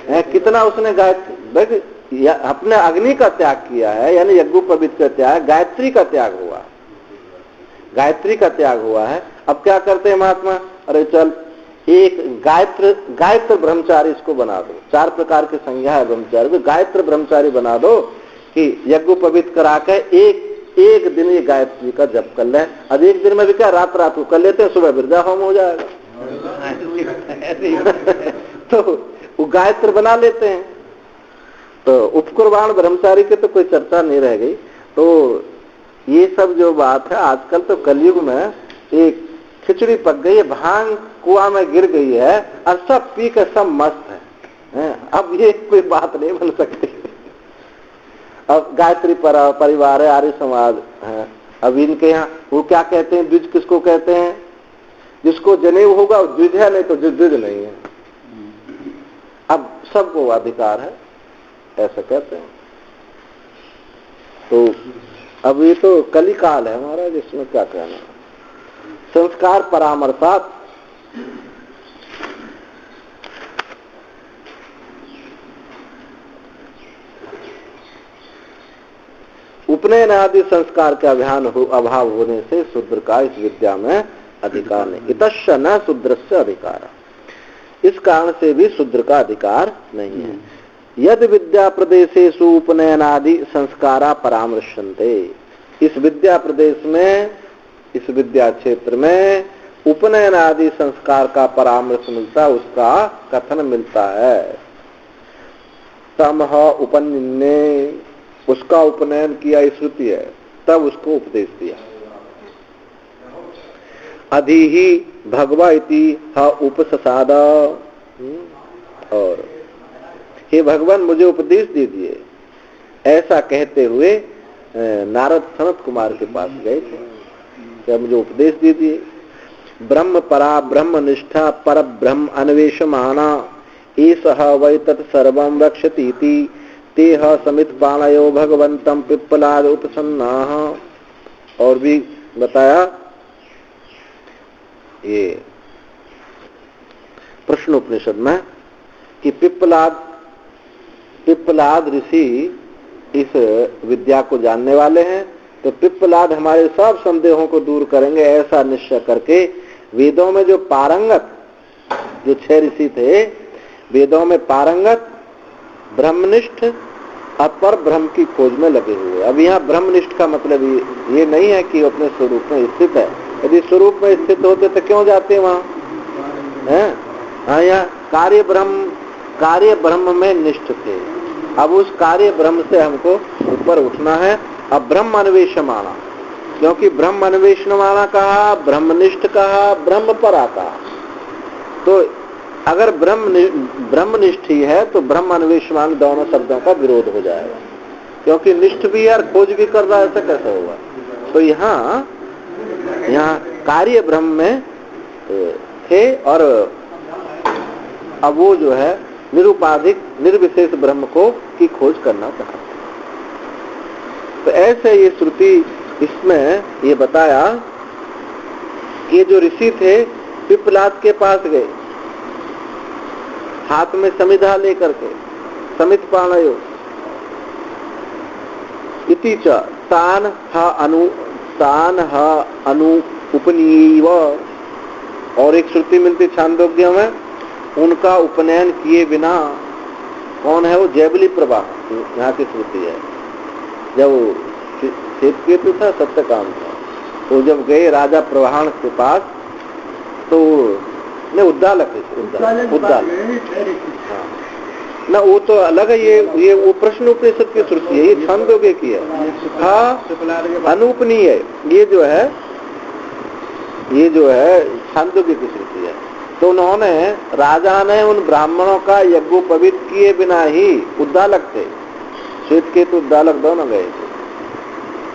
है। कितना उसने गायत्री, अपने अग्नि का त्याग किया है, यानी यज्ञोपवीत का त्याग, गायत्री का त्याग हुआ, गायत्री का त्याग हुआ है। अब क्या करते हैं महात्मा, अरे चल एक गायत्र ब्रह्मचारी इसको बना दो, 4 प्रकार की संज्ञा है ब्रह्मचारी को, गायत्र ब्रह्मचारी बना दो कि यज्ञोपवीत करा के एक दिन ये गायत्री का जप कर ले। अब एक दिन में भी क्या, रात को कर लेते हैं, सुबह बिरजा होम हो जाएगा तो वो गायत्र बना लेते हैं। तो उपकुर्बान ब्रह्मचारी की तो कोई चर्चा नहीं रह गई। तो ये सब जो बात है, आजकल तो कलयुग में एक खिचड़ी पक गई है, भांग कुआं में गिर गई है और सब पी के सब मस्त है। अब ये कोई बात नहीं बन सकती। अब गायत्री परिवार है, आर्य समाज है, अब इनके यहाँ वो क्या कहते हैं, द्विज किसको कहते हैं? जिसको जनेऊ होगा वो द्विज है, नहीं तो द्विज नहीं है। अब सबको अधिकार है, ऐसा कहते हैं। तो अब ये तो कली काल है हमारा, जिसमें क्या कहना। संस्कार परामर्शात उपनयन आदि संस्कार का अभाव होने से शूद्र का इस विद्या में अधिकार नहीं। इतश्च न शूद्रस्य अधिकार, इस कारण से भी शूद्र का अधिकार नहीं है। यद विद्या प्रदेशेषु उपनयन आदि संस्कारा परामर्शन्ते, इस विद्या प्रदेश में, इस विद्या क्षेत्र में उपनयन आदि संस्कार का परामर्श मिलता, उसका कथन मिलता है। तमह उपनिन्ने, उसका उपनयन किया श्रुति है, तब उसको उपदेश दिया। अधिहि भगवा इति हा उपससाद, और हे भगवान मुझे उपदेश दे दिए, ऐसा कहते हुए नारद सनत कुमार के पास गए थे, क्या मुझे उपदेश दे दिए। ब्रह्म परा ब्रह्म निष्ठा पर ब्रह्म अन्वेषमाना एषः वै तत् सर्वं रक्षतीति तेह समित पाणयो भगवंतम पिप्पलाद उपसन्नाः। और भी बताया ये प्रश्नोपनिषद में कि पिप्पलाद ऋषि इस विद्या को जानने वाले हैं, तो पिप्पलाद हमारे सब संदेहों को दूर करेंगे, ऐसा निश्चय करके वेदों में जो पारंगत, जो 6 ऋषि थे, वेदों में पारंगत ब्रह्मनिष्ठ अपर ब्रह्म की खोज में लगे हुए। अब यहाँ ब्रह्मनिष्ठ का मतलब ये नहीं है कि अपने स्वरूप में स्थित है, यदि स्वरूप में स्थित होते तो क्यों जाते वहां, है? हाँ, यहाँ कार्य ब्रह्म में निष्ठ थे। अब उस कार्य ब्रह्म से हमको ऊपर उठना है। अब ब्रह्म अन्वेषमाना, क्योंकि ब्रह्म अन्वेषमाना कहा, ब्रह्मनिष्ठ कहा, ब्रह्म परा कहा, तो अगर ब्रह्मनिष्ठ ही है तो ब्रह्म अन्वेषमान दोनों शब्दों का विरोध हो जाएगा, क्योंकि निष्ठ भी है और खोज भी कर रहा है, ऐसा कैसे होगा। तो यहाँ कार्य ब्रह्म में थे, और अब वो जो है निरुपाधिक निर्विशेष ब्रह्म को की खोज करना चाहते। तो ऐसे ये श्रुति इसमें ये बताया कि जो ऋषि थे पिपलाद के पास गए, हाथ में समिधा लेकर के, समित पाणयो इति च तान अनु उपनीव, और एक श्रुति मिलती छांदोग्य में, उनका उपनयन किए बिना। कौन है वो? जयबली प्रभा यहाँ की श्रुति है। जब श्वेतकेतु था, सत्यकाम था, तो जब गए राजा प्रवाहन के पास, तो नहीं, उद्दालक हाँ ना, वो तो अलग है। ये वो प्रश्न उपनिषद की श्रुति है, ये छांदोग्य की है। हाँ, अनुपनीय है ये जो है छांदोग्य की श्रुति है। तो उन्होंने, राजा ने उन ब्राह्मणों का यज्ञोपवीत किए बिना ही, उद्दालक थे, श्वेतकेतु उद्दालक दोनों गए थे।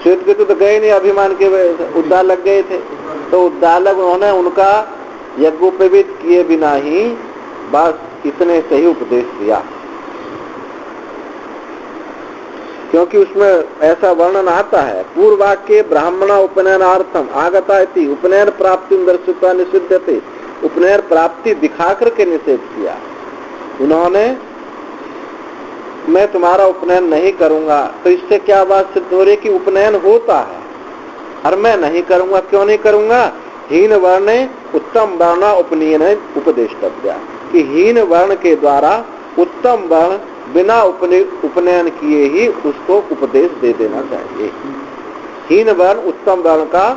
श्वेतकेतु तो गए नहीं, अभिमान के उद्दालक गए थे। तो उद्दालक उन्होंने उनका यज्ञोपवीत किए बिना ही बस इतने सही उपदेश दिया, क्योंकि उसमें ऐसा वर्णन आता है, पूर्वाक्य ब्राह्मणा उपनयनार्थम आगता इति उपनयन प्राप्ति दर्शिता निषिद्धते, उपनयन प्राप्ति दिखा करके निषेध किया उन्होंने। मैं तुम्हारा उपनयन नहीं करूंगा, तो इससे क्या बात सिद्ध हो रही कि उपनयन होता है, और मैं नहीं करूंगा। क्यों नहीं करूंगा? हीन वर्ण उत्तम वर्ण उपनयन उपदेष्टव्या, कि हीन वर्ण के द्वारा उत्तम वर्ण बिना उपनयन किए ही उसको उपदेश दे देना चाहिए। हीन वर्ण उत्तम वर्ण का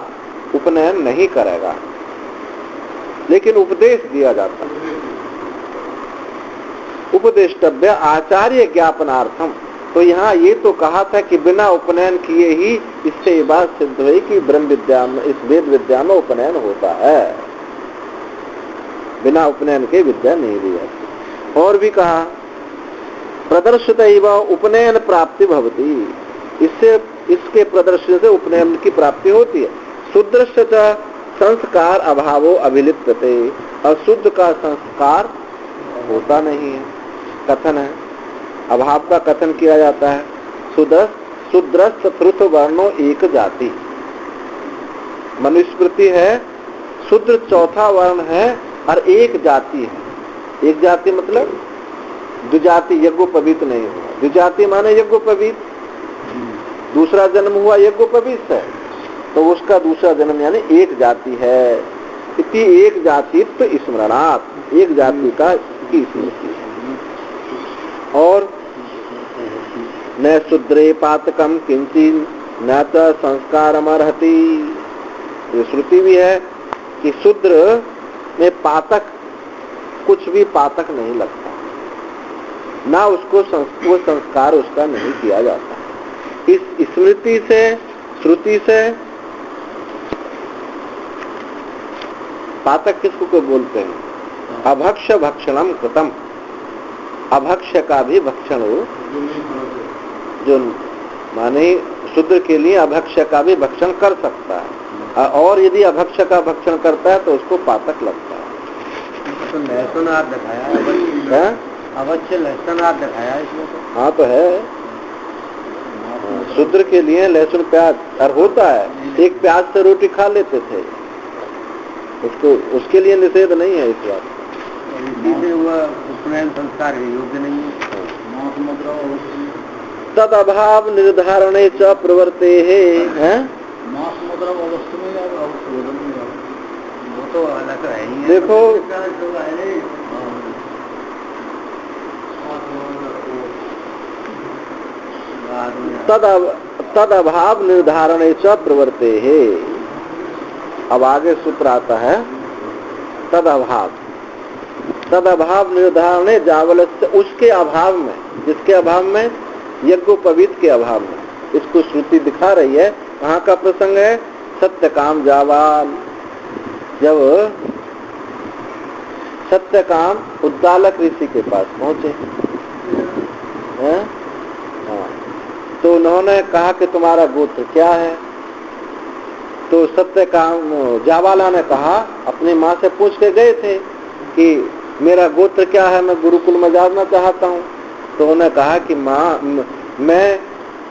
उपनयन नहीं करेगा, लेकिन उपदेश दिया जाता है। उपदेष्टव्य आचार्य ज्ञापनार्थम, तो यहाँ ये तो कहा था कि बिना उपनयन किए ही, इससे ये बात सिद्ध हुई कि ब्रह्म विद्या में, इस वेद विद्या में उपनयन होता है, बिना उपनयन के विद्या नहीं दी जाती। और भी कहा प्रदर्शित उपनयन प्राप्ति भवती, इससे, इसके प्रदर्शन से उपनयन की प्राप्ति होती है। शूद्रस्य संस्कार अभावो अभिलिप्यते, अशुद्ध का संस्कार होता नहीं है। कथन है, अभाव का कथन किया जाता है। शूद्रस्य त्रुत वर्णो एक जाति, मनुस्मृति है, शूद्र चौथा वर्ण है और एक जाति है। एक जाति मतलब द्विजाति, यज्ञोपवीत नहीं हुआ। द्विजाति माने यज्ञोपवीत, दूसरा जन्म हुआ यज्ञोपवीत है, तो उसका दूसरा जन्म यानी एक जाति है। इति एक जातित्व स्मरणात्, एक जाति का की स्मृति है। और न शूद्रे पातकम किंचित न च संस्कारमर्हति, ये श्रुति भी है कि शूद्र में पातक, कुछ भी पातक नहीं लगता, ना उसको वो संस्कार उसका नहीं किया जाता। इस स्मृति से, श्रुति से, पातक किसको को बोलते हैं? अभक्ष भक्षणम कृतम, अभक्ष का भी भक्षण हो, जो माने शूद्र के लिए अभक्ष का भी भक्षण कर सकता है, और यदि अभक्ष का भक्षण करता है तो उसको पातक लगता है। तो लहसुन आप दिखाया, अवश्य लहसुन आप दिखाया इसमें तो। हाँ तो है, शूद्र के लिए लहसुन प्याज और होता है, एक प्याज से रोटी खा लेते थे, उसको, उसके लिए निषेध नहीं है इस बात। इसी हुआ उपनयन संस्कार योग्य नहीं है। तद अभाव निर्धारणे च प्रवर्ते है। वो तो अलग है ही है। देखो तद अभाव निर्धारणे च प्रवर्ते है। अब आगे सूत्र आता है, तद अभाव निर्धारणे जावल, उसके अभाव में, जिसके अभाव में? यज्ञोपवीत के अभाव में। इसको श्रुति दिखा रही है। कहाँ का प्रसंग है? सत्यकाम जावाल। जब सत्यकाम उद्दालक ऋषि के पास पहुंचे हैं, तो उन्होंने कहा कि तुम्हारा गोत्र क्या है? तो सत्यकाम जावाला ने कहा, अपनी माँ से पूछ के गए थे कि मेरा गोत्र क्या है, मैं गुरुकुल में जानना चाहता हूँ। तो उन्होंने कहा कि माँ, मैं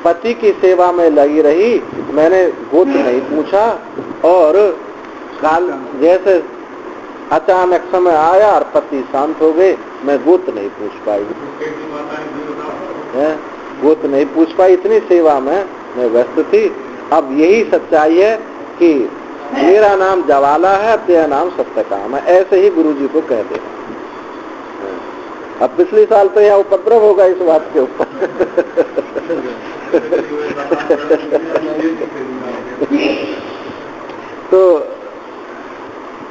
पति की सेवा में लगी रही, मैंने गोत्र नहीं पूछा, और काल जैसे अचानक समय आया और पति शांत हो गए, मैं गोत्र नहीं पूछ पाई, गोत्र नहीं पूछ पाई, इतनी सेवा में मैं व्यस्त थी। अब यही सच्चाई है कि मेरा नाम जवाला है, तेरा नाम सत्यकाम है, ऐसे ही गुरुजी को कह दे। अब पिछले साल तो यहाँ उपद्रव होगा इस बात के ऊपर। तो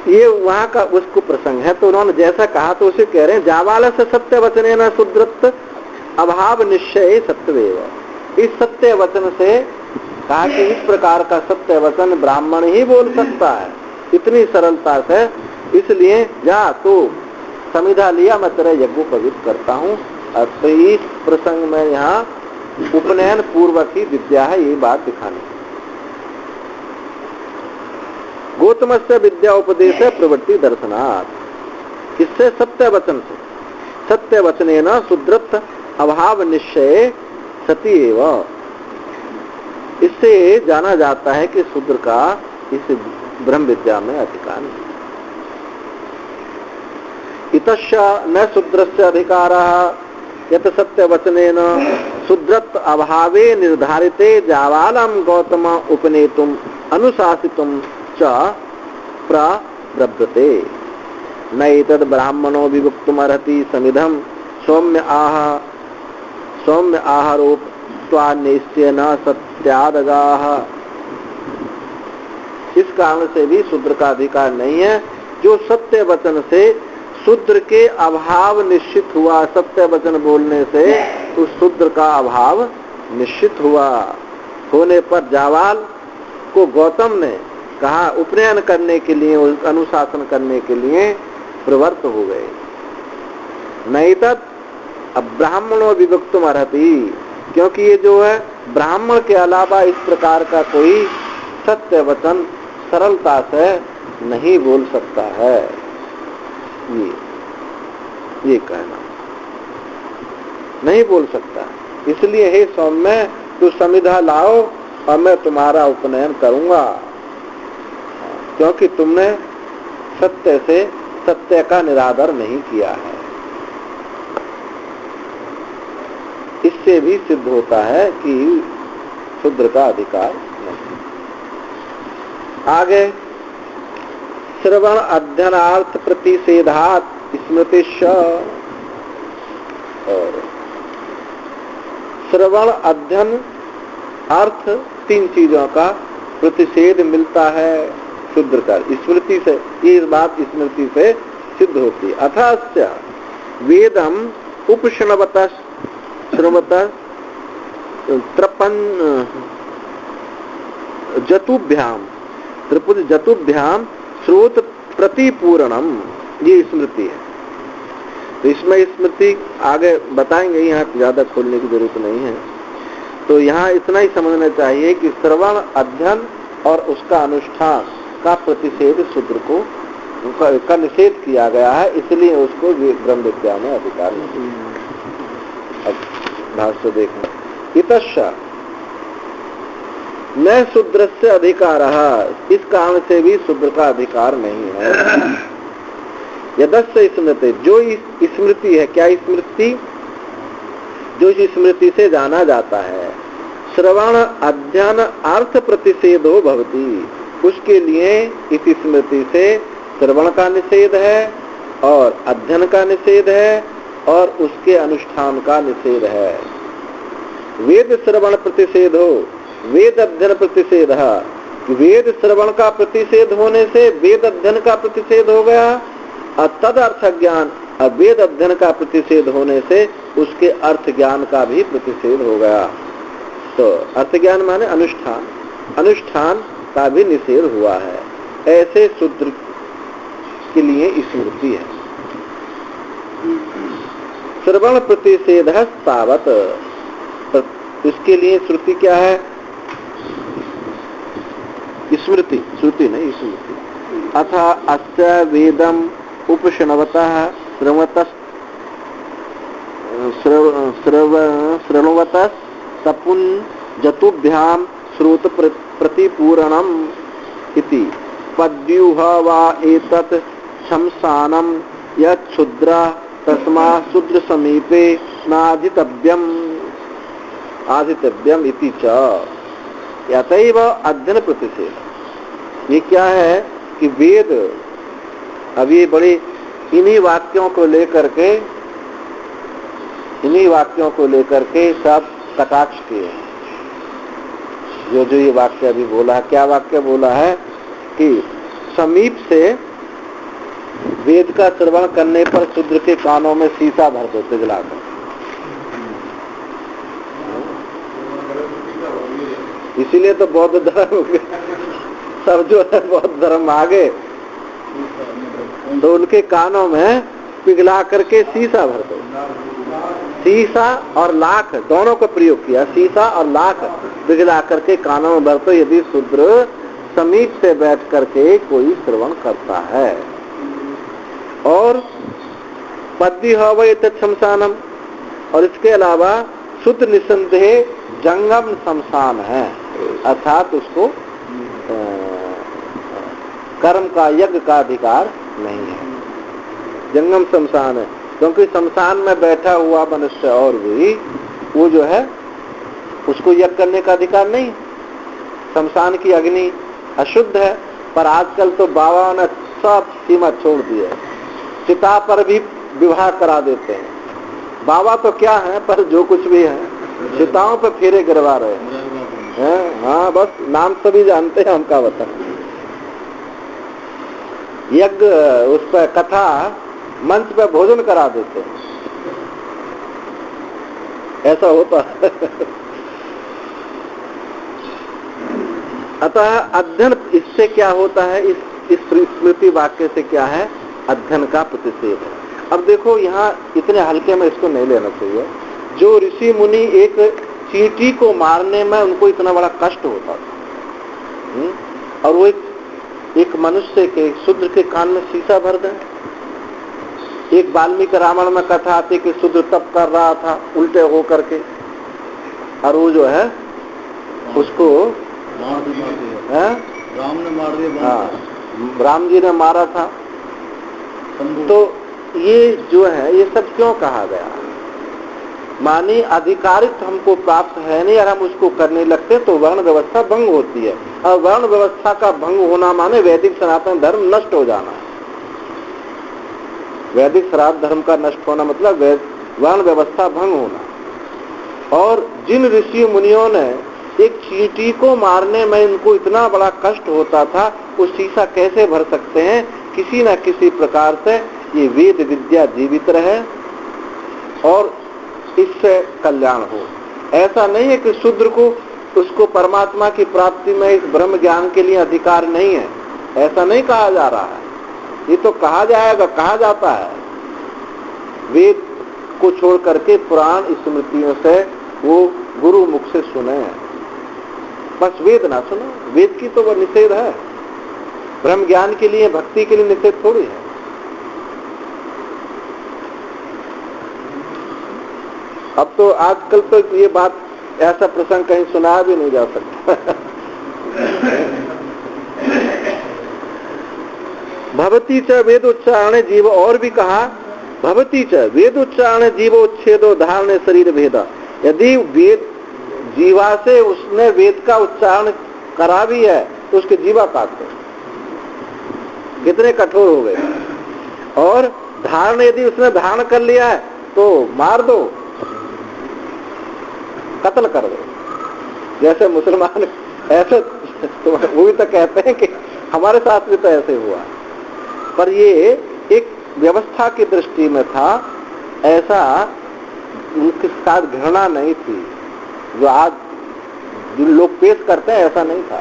ये वहां का उसको प्रसंग है, तो उन्होंने जैसा कहा तो उसे कह रहे हैं, जावाल से सत्य वचने न शुद्रत्व अभाव निश्चय सत्वेव। इस सत्य वचन से कहा कि इस प्रकार का सत्य वचन ब्राह्मण ही बोल सकता है, इतनी सरलता से, इसलिए जा तो समिधा लिया, मैं तेरा यज्ञोपवीत करता हूँ। तो इस प्रसंग में यहाँ उपनयन पूर्वक ही विद्या है, ये बात दिखानी। गौतमस्य विद्या उपदेश है प्रवृत्ति दर्शनात्, इससे सत्य वचन से, सत्य वचने न शुद्रत्व अभाव निश्चय सती एवं, इससे जाना जाता है कि शूद्र का इस ब्रह्म विद्या में अधिकार नहीं। इतश्च न शूद्रस्य अधिकारः यत् सत्य वचनेन शूद्रत्व अभावे निर्धारिते जावालं गौतम उपनेतुम् अनुशासितुं च प्रवृद्धते। न एतद् ब्राह्मणो विभक्तुमर्हति समिधं सौम्य आहारोक्त्वा न सत्यादगाः। इस कारण से भी शूद्र का अधिकार नहीं है, जो सत्य वचन से शूद्र के अभाव निश्चित हुआ, सत्य वचन बोलने से उस शूद्र का अभाव निश्चित हुआ। होने पर जावाल को गौतम ने कहा उपनयन करने के लिए, अनुशासन करने के लिए प्रवृत्त हो गए। नहीं तत् ब्राह्मणों विभक्तुम अर्हति, क्योंकि ये जो है ब्राह्मण के अलावा इस प्रकार का कोई सत्य वचन सरलता से नहीं बोल सकता है, ये कहना नहीं बोल सकता। इसलिए हे सौम्य, तू समिधा लाओ और मैं तुम्हारा उपनयन करूंगा, क्योंकि तुमने सत्य से सत्य का निरादर नहीं किया है। इससे भी सिद्ध होता है कि शूद्र का अधिकार नहीं। आगे श्रवण अध्ययनार्थ प्रतिषेधात् स्मृतिश्च, और श्रवण अध्ययन अर्थ तीन चीजों का प्रतिषेध मिलता है शूद्र का स्मृति से, ये बात स्मृति से सिद्ध होती है। अथास्य वेदम उपशृण्वत त्रपन जतुभ्याम श्रोत प्रतिपूर्णम, ये स्मृति है। तो इसमें स्मृति आगे बताएंगे, यहाँ ज्यादा खोलने की जरूरत नहीं है। तो यहाँ इतना ही समझना चाहिए कि श्रवण अध्ययन और उसका अनुष्ठान का प्रतिषेध शूद्र को का निषेध किया गया है, इसलिए उसको ब्रह्म विद्या में अधिकार नहीं। अब भाष्य देखना, इतश्च न शूद्रस्य अधिकारः, इस कारण से भी शूद्र का अधिकार नहीं है। यदस्य स्मृति, जो स्मृति है, क्या स्मृति, जो इस स्मृति से जाना जाता है, श्रवण अध्ययन अर्थ प्रतिषेधो भवति, उसके लिए इस स्मृति से श्रवण का निषेध है और अध्ययन का निषेध है और उसके अनुष्ठान का निषेध है। वेद श्रवण प्रतिषेधो वेद अध्ययन प्रतिषेध, वेद श्रवण का प्रतिषेध होने से वेद अध्ययन का प्रतिषेध हो गया, और तद अर्थ ज्ञान, और वेद अध्ययन का प्रतिषेध होने से उसके अर्थ ज्ञान का भी प्रतिषेध हो गया। तो अर्थ ज्ञान माने अनुष्ठान, अनुष्ठान का भी निषेध हुआ है। ऐसे शूद्र के लिए स्मृति है। श्रवण प्रतिषेध तावत, इसके लिए श्रुति क्या है, स्मृति, श्रुति नहीं स्मृति। अथ अस्य वेदम उपशृण्वतः श्रृण्वतः जतुभ्याम श्रोत प्रतिपूरणम इति पद्युह वा एतत् शमशानम यच्छुद्रा तस्मा शूद्र समीपे नाधितव्यम आधितव्यम इति च यतैव अध्ययन प्रतिषेध। ये क्या है कि वेद अब ये बड़े इन्हीं वाक्यों को लेकर के सब कटाक्ष किए हैं। जो ये वाक्य अभी बोला है, क्या वाक्य बोला है कि समीप से वेद का श्रवण करने पर शूद्र के कानों में शीशा भर दो पिघलाकर। इसीलिए तो बौद्ध धर्म सब जो है बौद्ध धर्म आ गए, तो उनके कानों में पिघला करके शीशा भर दो। शीशा और लाख दोनों का प्रयोग किया, शीशा और लाख पिघला करके कानों में भर दो यदि शूद्र समीप से बैठ करके कोई श्रवण करता है। और पद्य हवै शमशानम, और इसके अलावा शुद्ध निसंदेह जंगम शमशान है, अर्थात उसको कर्म का यज्ञ का अधिकार नहीं है, जंगम शमशान है। क्योंकि शमशान में बैठा हुआ मनुष्य और भी वो जो है उसको यज्ञ करने का अधिकार नहीं। शमशान की अग्नि अशुद्ध है, पर आजकल तो बाबा ने सब सीमा छोड़ दी है, चिता पर भी विवाह करा देते हैं। बाबा तो क्या है, पर जो कुछ भी है चिताओं पर फेरे गिरवा रहे हैं। हाँ, बस नाम सभी जानते हैं, हमका बता यज्ञ उस पर कथा मंच पे भोजन करा देते हैं, ऐसा होता है। अतः अध्ययन इससे क्या होता है, इस स्मृति वाक्य से क्या है, अध्ययन का प्रतिषेध है। अब देखो यहाँ इतने हल्के में इसको नहीं लेना चाहिए। जो ऋषि मुनि एक चींटी को मारने में उनको इतना बड़ा कष्ट होता था, और वो एक मनुष्य के शूद्र के कान में शीशा भर दें। एक वाल्मीकि रामायण में कथा आती कि शूद्र तप कर रहा था उल्टे हो करके, और वो जो है उसको राम ने मार दिया। हाँ, राम जी ने मारा था। तो ये जो है ये सब क्यों कहा गया, मानी अधिकारित हमको प्राप्त है नहीं और हम उसको करने लगते तो वर्ण व्यवस्था भंग होती है, और वर्ण व्यवस्था का भंग होना माने वैदिक सनातन धर्म नष्ट हो जाना है। वैदिक सनातन धर्म का नष्ट होना मतलब वर्ण व्यवस्था भंग होना। और जिन ऋषि मुनियों ने एक चींटी को मारने में इनको इतना बड़ा कष्ट होता था, वो शीशा कैसे भर सकते हैं, किसी न किसी प्रकार से ये वेद विद्या जीवित रहे और इससे कल्याण हो। ऐसा नहीं है कि शूद्र को उसको परमात्मा की प्राप्ति में इस ब्रह्म ज्ञान के लिए अधिकार नहीं है, ऐसा नहीं कहा जा रहा है। ये तो कहा जाएगा, कहा जाता है। वेद को छोड़ करके पुराण स्मृतियों से वो गुरु मुख से सुने, बस वेद ना सुनो। वेद की तो वह निषेध है, ब्रह्म ज्ञान के लिए भक्ति के लिए निषेध थोड़ी है। अब तो आजकल तो ये बात ऐसा प्रसंग कहीं सुनाया भी नहीं जा सकता। भवती च वेदोच्चारण जीव, और भी कहा भवती च वेदोच्चारण जीवोच्छेदो धारण शरीर भेदा। यदि वेद जीवा से उसने वेद का उच्चारण करा भी है तो उसके जीवा काट दो, कितने कठोर हो गए। और धारण यदि उसने धारण कर लिया है तो मार दो, कत्ल कर दो। जैसे मुसलमान ऐसे तो वो भी तो कहते हैं कि हमारे साथ भी तो ऐसे हुआ, पर ये एक व्यवस्था की दृष्टि में था, ऐसा उनके साथ घृणा नहीं थी जो आज जो लोग पेश करते हैं, ऐसा नहीं था।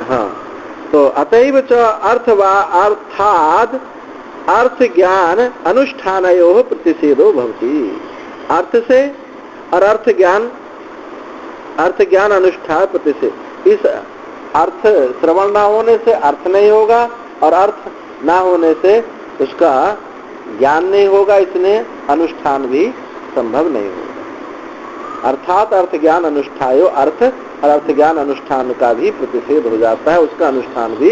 हाँ, तो अतएव च अर्थवा अर्थाद अर्थ ज्ञान अनुष्ठानयोः प्रतिषेधो भवति। अर्थ से और अर्थ ज्ञान अनुष्ठान प्रतिषेध। इस अर्थ श्रवण ना होने से अर्थ नहीं होगा और अर्थ ना होने से उसका ज्ञान नहीं होगा, इसलिए अनुष्ठान भी संभव नहीं होगा। अर्थात अर्थ ज्ञान अनुष्ठायो, अर्थ और अर्थ ज्ञान अनुष्ठान का भी प्रतिषेध हो जाता है, उसका अनुष्ठान भी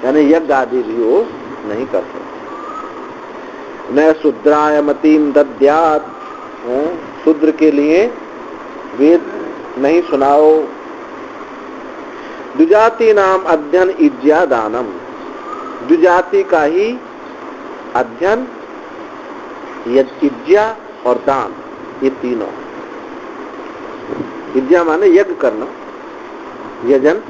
यानी यज्ञ आदि भी वो नहीं कर सकते। न शूद्राय मतीम दद्यात्, शूद्र के लिए वेद नहीं सुनाओ। द्विजाति नाम अध्ययन इज्या दानम, द्विजाति का ही अध्ययन, इज्या और दान, ये तीनों। इज्या माने यज्ञ करना, यजन।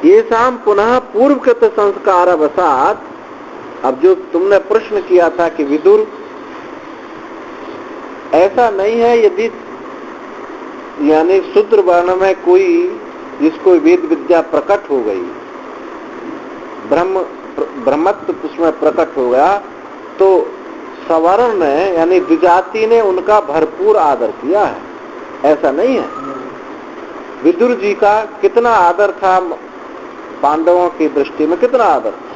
ये शाम पुनः पूर्वकृत संस्कार वसात। अब जो तुमने प्रश्न किया था कि विदुर, ऐसा नहीं है यदि यानी शूद्र वर्ण में कोई जिसको वेद विद्या प्रकट हो गई, ब्रह्मत्व उसमें प्रकट हो गया, तो सवर्ण ने यानी द्विजाति ने उनका भरपूर आदर किया है, ऐसा नहीं है। विदुर जी का कितना आदर था पांडवों की दृष्टि में, कितना आदर था।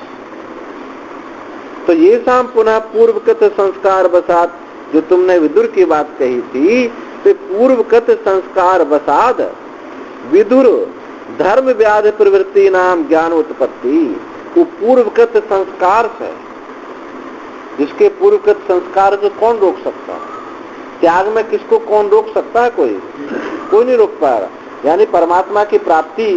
तो ये शाम पुनः पूर्वकृत संस्कार वसात, जो तुमने विदुर की बात कही थी, तो पूर्वकृत संस्कार वसाद विदुर धर्म व्याध प्रवृत्ति नाम ज्ञान उत्पत्ति। वो पूर्वकृत संस्कार से, जिसके पूर्वकृत संस्कार को कौन रोक सकता है? त्याग में किसको कौन रोक सकता है? कोई नहीं रोक पाएगा। यानी परमात्मा की प्राप्ति,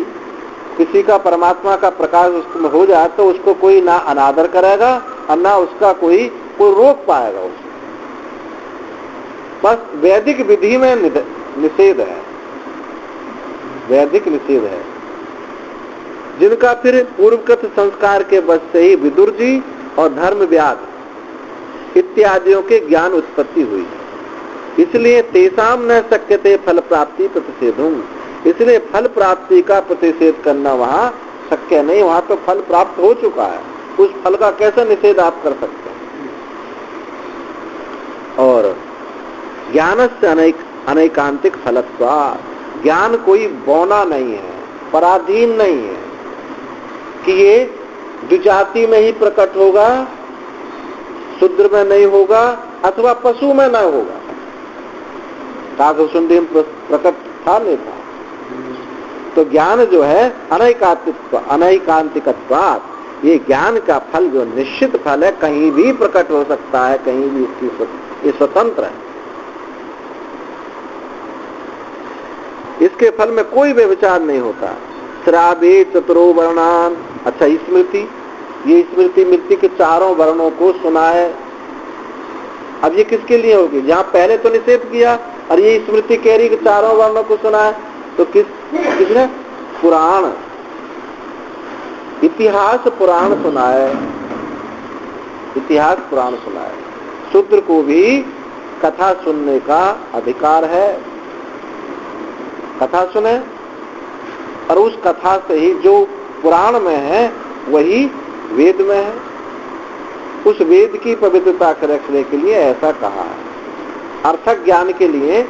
किसी का परमात्मा का प्रकाश उसमें हो जाए तो उसको कोई ना अनादर करेगा और ना उसका कोई रोक पाएगा उसको। बस वैदिक विधि में निषेध है, वैदिक निषेध है, जिनका फिर पूर्वकृत संस्कार के बस से ही विदुर जी और धर्म व्याध इत्यादियों के ज्ञान उत्पत्ति हुई। इसलिए तेसाम न शक्यते फल प्राप्ति प्रतिषेधुम, इसलिए फल प्राप्ति का प्रतिषेध करना वहां शक्य नहीं, वहां तो फल प्राप्त हो चुका है, उस फल का कैसे निषेध आप कर सकते हैं? और ज्ञान से अनैकांतिक फलत्वा, ज्ञान कोई बौना नहीं है, पराधीन नहीं है कि ये द्विजाति में ही प्रकट होगा, शूद्र में नहीं होगा, अथवा पशु में न होगा। काकशुंडी में प्रकट था नहीं था। तो ज्ञान जो है अनैकांतिकत्वात्, ये ज्ञान का फल जो निश्चित फल है, कहीं भी प्रकट हो सकता है, कहीं भी इसकी स्वतंत्र है, इसके फल में कोई व्यभिचार नहीं होता। श्रावे चतुरो वर्णान, अच्छा स्मृति, ये स्मृति मिलती के चारों वर्णों को सुनाए। अब ये किसके लिए होगी? जहाँ पहले तो निषेध किया और ये स्मृति कह रही कि चारों वर्णों को सुनाए, तो किसने? पुराण, इतिहास पुराण सुनाए, इतिहास पुराण सुनाए। शूद्र को भी कथा सुनने का अधिकार है, कथा सुने, और उस कथा से ही जो पुराण में है वही वेद में है, उस वेद की पवित्रता को रखने के लिए ऐसा कहा है। अर्थक ज्ञान के लिए,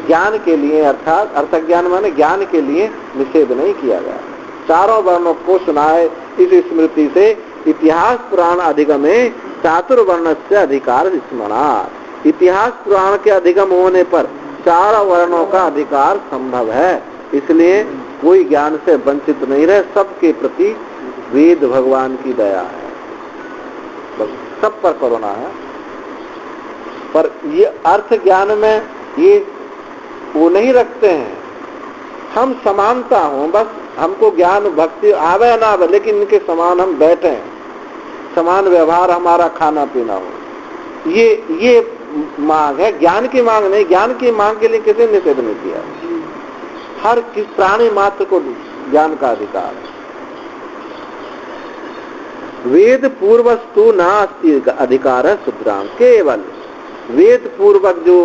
ज्ञान के लिए, अर्थात अर्थक ज्ञान माने ज्ञान के लिए निषेध नहीं किया गया। चारों वर्णों को सुनाए इस स्मृति से इतिहास पुराण अधिगमे चातुर्वर्ण से अधिकार स्मरणात्, इतिहास पुराण के अधिगम होने पर चार वर्णों का अधिकार संभव है, इसलिए कोई ज्ञान से वंचित नहीं रहे। सबके प्रति वेद भगवान की दया है, बस सब पर करुणा है। पर ये अर्थ ज्ञान में ये वो नहीं रखते हैं, हम समानता हो, बस हमको ज्ञान भक्ति आवे या ना आवे, लेकिन इनके समान हम बैठे, समान व्यवहार हमारा, खाना पीना हो, ये मांग है, ज्ञान की मांग नहीं। ज्ञान की मांग के लिए किसी ने निषेध नहीं किया, हर किस प्राणी मात्र को ज्ञान का अधिकार है। वेद पूर्वस्तु नास्ति अधिकार है शूद्राम, केवल वेद पूर्वक, जो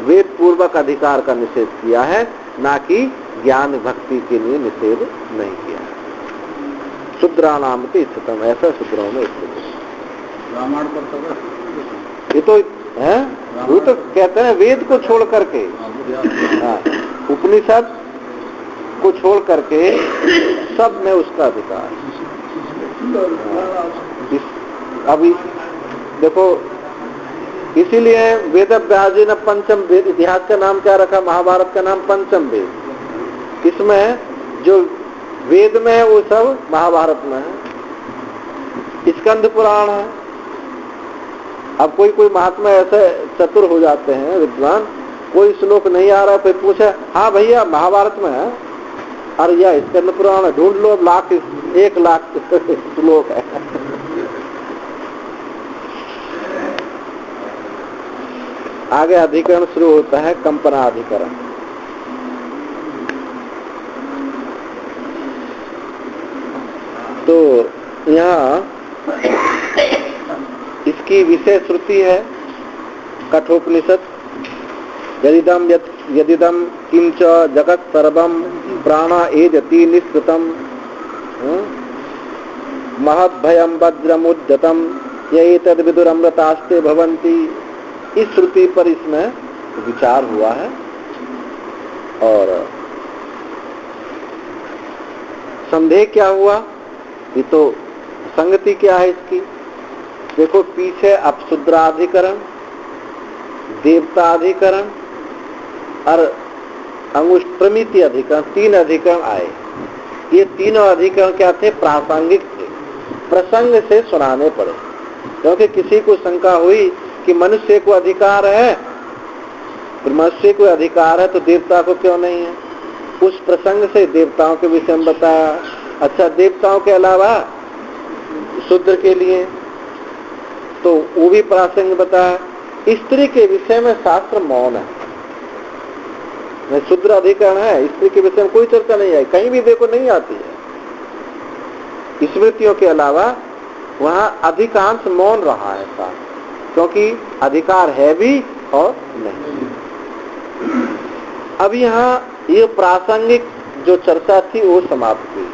वेद पूर्वक अधिकार का निषेध किया है, ना कि ज्ञान भक्ति के लिए निषेध नहीं किया है। शूद्रा नाम के स्थितम, ऐसा शूद्रों में स्थित है। रामायण पर ये तो है, वो तो कहते हैं वेद को छोड़ करके, उपनिषद को छोड़ करके सब में उसका अधिकार। अभी देखो इसीलिए वेद व्यास जी ने पंचम वेद, इतिहास का नाम क्या रखा? महाभारत का नाम पंचम वेद। इसमें जो वेद में है वो सब महाभारत में है। स्कंद पुराण है। अब कोई कोई महात्मा ऐसे चतुर हो जाते हैं विद्वान, कोई श्लोक नहीं आ रहा, फिर पूछे हाँ भैया महाभारत में है, अरे या स्कंद पुराण ढूंढ लो, 1 लाख श्लोक है। आगे अधिकरण शुरू होता है, कंपनाधिकरण। तो यहाँ इसकी विषय श्रुति है कठोपनिषद, यदिदम किंच जगत सर्वम प्राणा एजति निष्कृतम महद्भयम वज्रमुद्यतम यैतद् विदुरमृतास्ते भवन्ति। इस श्रुति पर इसमें विचार हुआ है। और संदेह क्या हुआ? ये तो संगति क्या है इसकी? देखो पीछे अपशुद्राधिकरण, देवताधिकरण और अंगुष्टमिति अधिकरण, 3 अधिकरण आए। ये तीनों अधिकरण क्या थे? प्रासंगिक थे, प्रसंग से सुनाने पड़े। क्योंकि किसी को शंका हुई कि मनुष्य को अधिकार है, फिर मनुष्य को अधिकार है तो देवता को क्यों नहीं है? उस प्रसंग से देवताओं के विषय में बताया। अच्छा, देवताओं के अलावा शूद्र के लिए तो वो भी प्रासंगिक बताया। स्त्री के विषय में शास्त्र मौन है। शूद्र अधिकरण है, स्त्री के विषय में कोई चर्चा नहीं आई, कहीं भी देखो नहीं आती है। स्मृतियों के अलावा वहां अधिकांश मौन रहा है शास्त्र, क्योंकि अधिकार है भी और नहीं। अब यहाँ ये प्रासंगिक जो चर्चा थी वो समाप्त हुई।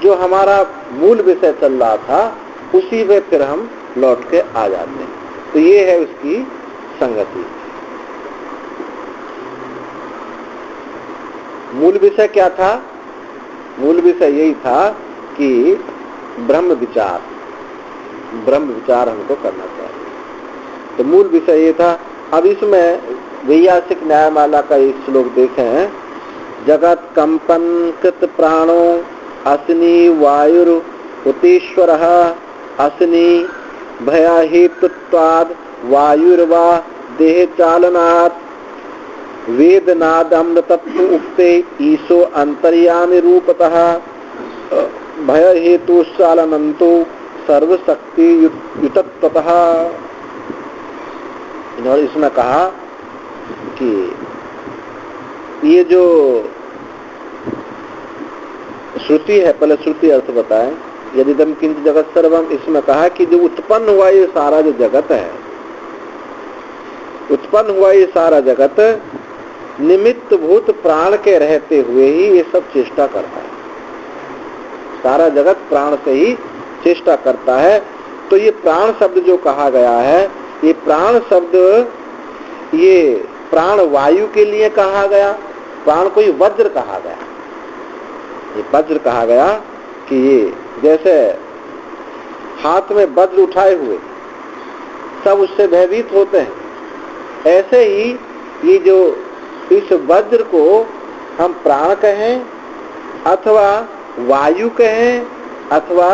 जो हमारा मूल विषय चल रहा था उसी में फिर हम लौट के आ जाते हैं। तो ये है उसकी संगति। मूल विषय क्या था? मूल विषय यही था कि ब्रह्म विचार हमको करना चाहिए। तो मूल विषय ये था। अब इसमें वैयासिक न्यायमाला का एक श्लोक देखें। जगत कंपन कृत प्राणो अस्नि वायुर उतीश्वरः अस्नि भयहेतुत्वाद् वायुर्वा देह चालनात् वेदनादमृतत्व उक्ते ईशो अंतर्यामी रूपतः भय हेतु चालनंतो सर्वशक्ति युतत्वतः। इन्होंने इसमें कहा कि ये जो श्रुति है, पहले श्रुति अर्थ बताएं। यदिदम किंच जगत सर्वम, इसमें कहा कि जो उत्पन्न हुआ ये सारा जो जगत है, उत्पन्न हुआ ये सारा जगत निमित्त भूत प्राण के रहते हुए ही ये सब चेष्टा करता है। सारा जगत प्राण से ही चेष्टा करता है। तो ये प्राण शब्द जो कहा गया है, ये प्राण शब्द ये प्राण वायु के लिए कहा गया। प्राण को ये वज्र कहा गया। ये वज्र कहा गया कि ये जैसे हाथ में वज्र उठाए हुए सब उससे भयभीत होते हैं, ऐसे ही ये जो इस वज्र को हम प्राण कहें अथवा वायु कहें अथवा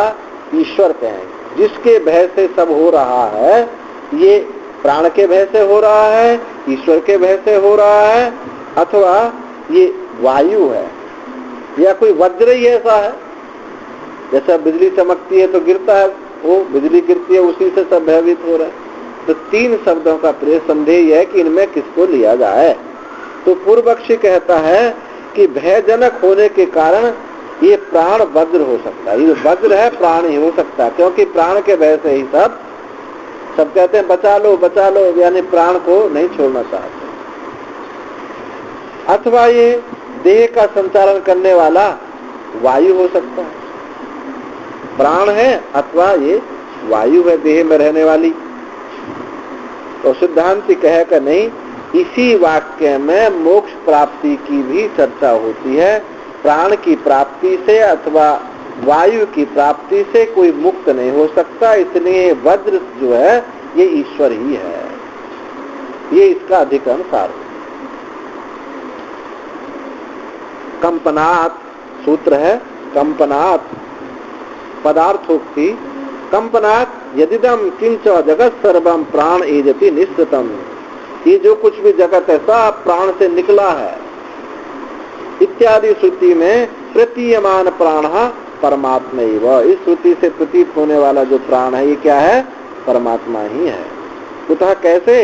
ईश्वर कहें, जिसके भय से सब हो रहा है, ये प्राण के भय से हो रहा है, ईश्वर के भय से हो रहा है, अथवा ये वायु है या कोई वज्र ही ऐसा है। जैसा बिजली चमकती है तो गिरता है, वो बिजली गिरती है, उसी से सब भयभीत हो रहा है। तो 3 शब्दों का प्रयोग संदेह है कि इनमें किसको लिया जाए। तो पूर्व पक्षी कहता है कि भयजनक होने के कारण ये प्राण वज्र हो सकता है। ये वज्र है, प्राण ही हो सकता है, क्योंकि प्राण के भय से ही सब कहते हैं बचा लो, यानी प्राण को नहीं छोड़ना चाहते। अथवा ये देह का संचालन करने वाला वायु हो सकता है, प्राण है अथवा ये वायु है देह में रहने वाली। तो सिद्धांति कहे कि नहीं, इसी वाक्य में मोक्ष प्राप्ति की भी चर्चा होती है। प्राण की प्राप्ति से अथवा वायु की प्राप्ति से कोई मुक्त नहीं हो सकता, इसलिए वज्र जो है ये ईश्वर ही है। ये इसका अधिकरण सार है। कंपनात् सूत्र है, कंपनात् पदार्थोक्ति, कंपनात् यदिदम किंच जगत सर्वम प्राण एजति निश्चितम, ये जो कुछ भी जगत है सब प्राण से निकला है इत्यादि श्रुति में प्रतीयमान प्राण परमात्मा ही वह, इस श्रुति से प्रतीत होने वाला जो प्राण है ये क्या है? परमात्मा ही है। कुतः कैसे?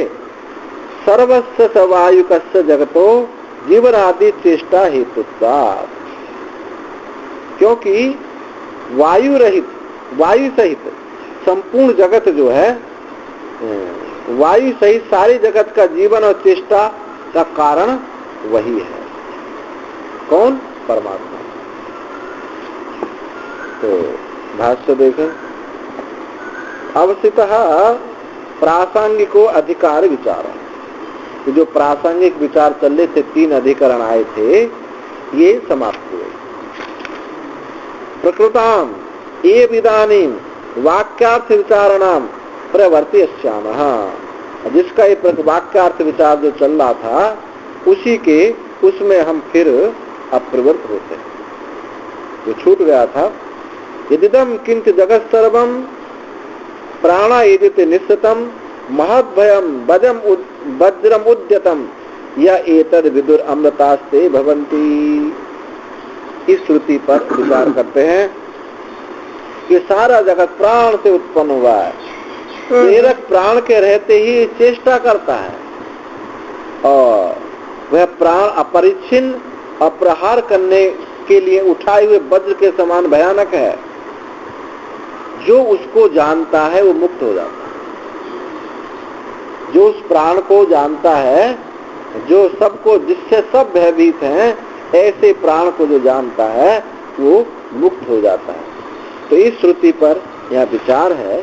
सर्वस्य सवायुकस्य जगतो जीवनादि चेष्टा हेतुत्वात्, क्योंकि वायु रहित, वायु सहित संपूर्ण जगत जो है, वायु सहित सारे जगत का जीवन और चेष्टा का कारण वही है। कौन? परमात्मा। तो भाष्य देखें, अवसितः प्रासंगिको अधिकार विचार, जो प्रासंगिक विचार चल रहे थे, 3 अधिकरण आए थे, ये समाप्त हुए। प्रकृताम एव इदानीं वाक्यार्थ विचारणाम प्रवर्तयिष्यामः, जिसका ये वाक्यार्थ विचार जो चल रहा था उसी के उसमें हम फिर अप्रवृत्त होते हैं, जो छूट गया था। यदिदम किंच जगत सर्वम प्राणा एजते निश्चितम महद्भयम वज्रम उद्यतम या एतद विदुर अमृतास्ते भवन्ति। इस श्रुति पर विचार करते हैं कि सारा जगत प्राण से उत्पन्न हुआ है, प्रेरक प्राण के रहते ही चेष्टा करता है, और वह प्राण अपरिच्छिन्न अप्रहार करने के लिए उठाए हुए वज्र के समान भयानक है। जो उसको जानता है वो मुक्त हो जाता है, जो उस प्राण को जानता है, जो सबको, जिससे सब भयभीत हैं, ऐसे प्राण को जो जानता है वो मुक्त हो जाता है। तो इस श्रुति पर यह विचार है।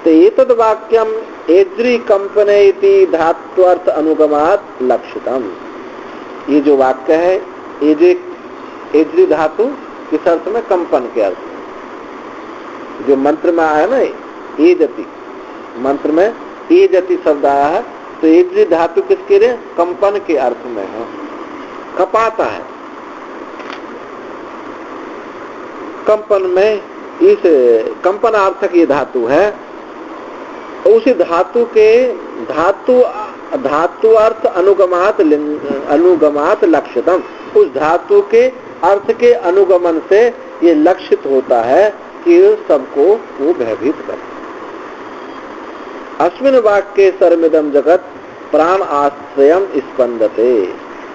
तो एतद् वाक्यम एद्री कंपने इति धात्वर्थ अनुगमात लक्षितम, ये जो वाक्य है एद्री धातु किस अर्थ में? कंपन के अर्थ में। जो मंत्र में आया ना एजति, मंत्र में एजति शब्द आया है, तो एद्री धातु किसके लिए? कंपन के अर्थ में है, कपाता है। कंपन में इस कंपनार्थक ये धातु है, उसी धातु के धातु अर्थ अनुगमात लक्षितम, उस धातु के अर्थ के अनुगमन से ये लक्षित होता है कि सबको वो भयभीत करे। अस्मिन् वाक्ये सर्वमिदं जगत प्राण आश्रयम स्पंदते,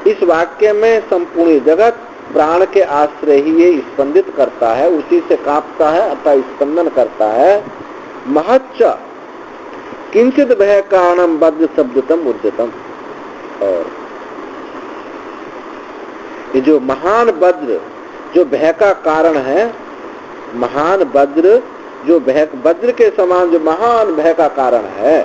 इस वाक्य में संपूर्ण जगत प्राण के आश्रय ही ये स्पंदित करता है, उसी से कांपता है अथवा स्पंदन करता है। महच्च किंचित भय कारणम वज्र शब्दतम उद्यतम, और ये जो महान वज्र जो भय का कारण है, महान वज्र जो भय, वज्र के समान जो महान भय का कारण है,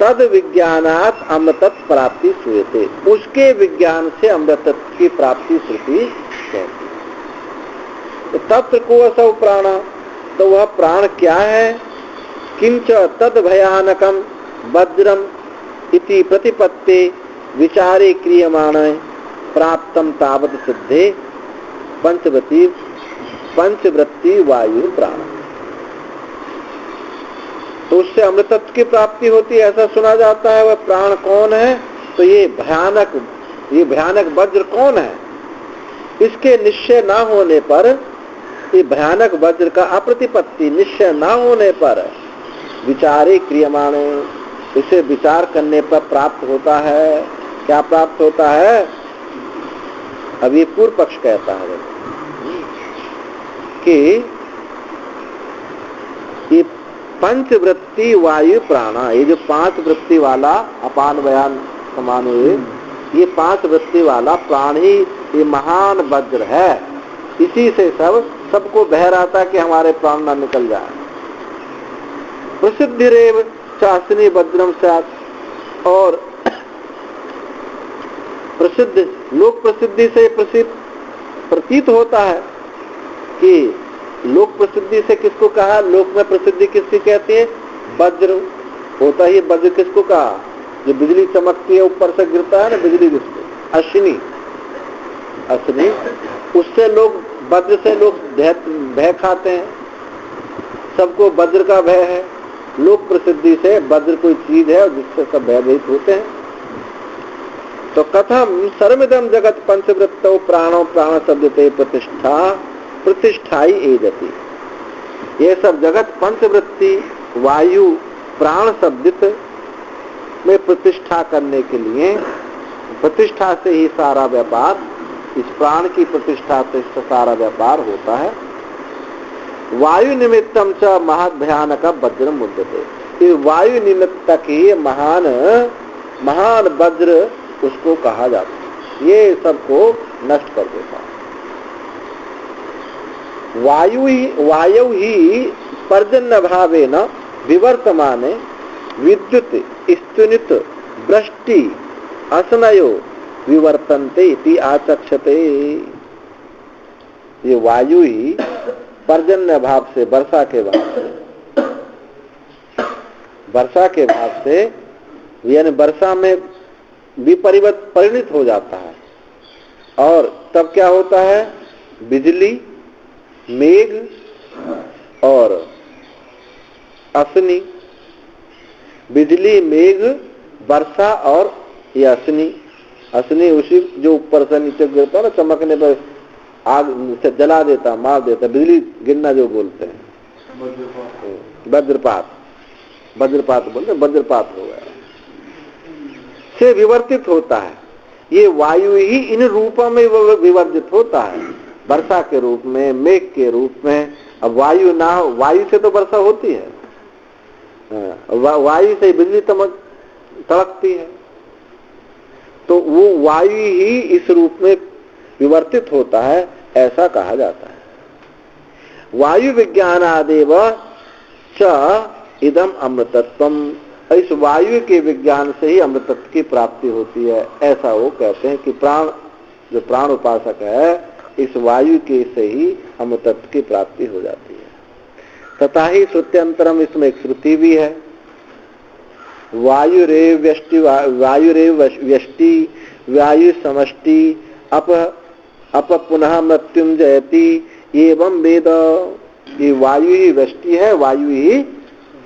तद विज्ञानात् अमृतत्व प्राप्ति श्रूयते, उसके विज्ञान से अमृतत्व की प्राप्ति श्रुति कहती है। तो तत्र को असौ प्राण, तो वह प्राण क्या है? किंच तद भयानकम वज्रम इति प्रतिपत्ते विचारे क्रियमाणे प्राप्तम तावत सिद्धे पंचवृत्ति वायु प्राण, तो उससे अमृतत्व की प्राप्ति होती है, ऐसा सुना जाता है। वह प्राण कौन है? तो ये भयानक वज्र कौन है? इसके निश्चय ना होने पर, ये भयानक वज्र का अप्रतिपत्ति निश्चय ना होने पर विचारे क्रियमाणे, इसे विचार करने पर प्राप्त होता है। क्या प्राप्त होता है? अब ये पूर्व पक्ष कहता है कि ये पंचवृत्ति वायु प्राणा, ये जो 5 वृत्ति वाला अपान बयान समान हुए, ये 5 वृत्ति वाला प्राण ही ये महान वज्र है। इसी से सबको बह रहा था कि हमारे प्राण ना निकल जाए। प्रसिद्धिरेव चासनी वज्रम स्यात्, और प्रसिद्ध लोक प्रसिद्धि से प्रतीत होता है कि लोक प्रसिद्धि से किसको कहा? लोक में प्रसिद्धि किसकी कहती है? वज्र होता ही। वज्र किसको कहा? जो बिजली चमकती है ऊपर से गिरता है ना बिजली, जिसको अश्विनी, अश्विनी, उससे लोग वज्र से लोग भय खाते हैं। सबको वज्र का भय है, लोक प्रसिद्धि से वज्र कोई चीज है जिससे सब भयभीत होते हैं। तो कथम सर्वमिदं जगत पंचवृत्तौ प्राणो प्राण शब्दते प्रतिष्ठा प्रतिष्ठाई एजति। ये सब जगत पंचवृत्ति वायु प्राण शब्दित में प्रतिष्ठा करने के लिए, प्रतिष्ठा से ही सारा व्यापार, इस प्राण की प्रतिष्ठा से सारा व्यापार होता है। वायु निमित्तम च महत् भयानक वज्र मुद्यते। ये वायु निमित्तक ही महान महान वज्र उसको कहा जाता है, ये सबको नष्ट कर देता है। वायु ही पर्जन्य भावेन विवर्तमाने विद्युत स्तुनित वृष्टि असनयो विवर्तन्ते इति आचक्षते। ये वायु ही पर्जन्य भाव से, वर्षा के भाव से, वर्षा के भाव से, यानी वर्षा में परिणित हो जाता है। और तब क्या होता है, बिजली, मेघ और अश्नि, बिजली, मेघ, वर्षा और ये अश्नि। अश्नि उसी जो ऊपर से नीचे गिरता है ना, चमकने पर आग से जला देता, मार देता, बिजली गिरना जो बोलते हैं, वज्रपात, वज्रपात बोलते हैं, वज्रपात हो गया, से विवर्तित होता है। ये वायु ही इन रूपों में विवर्जित होता है, वर्षा के रूप में, मेघ के रूप में। अब वायु ना हो, वायु से तो वर्षा होती है, वायु से बिजली तड़कती है, तो वो वायु ही इस रूप में विवर्तित होता है, ऐसा कहा जाता है। वायु विज्ञान आदेव च इदम अमृतत्वम। इस वायु के विज्ञान से ही अमृतत्व की प्राप्ति होती है, ऐसा वो कहते हैं कि प्राण, जो प्राण उपासक है, इस वायु के से ही अमृतत्व की प्राप्ति हो जाती है। तथा ही श्रुत्यंतरम, इसमें एक श्रुति भी है, वायुरेव व्यष्टि, वायुरेव व्यष्टि, वायु समष्टि अप पुनः मृत्युम जयति एवं वेद। ये वायु ही व्यष्टि है, वायु ही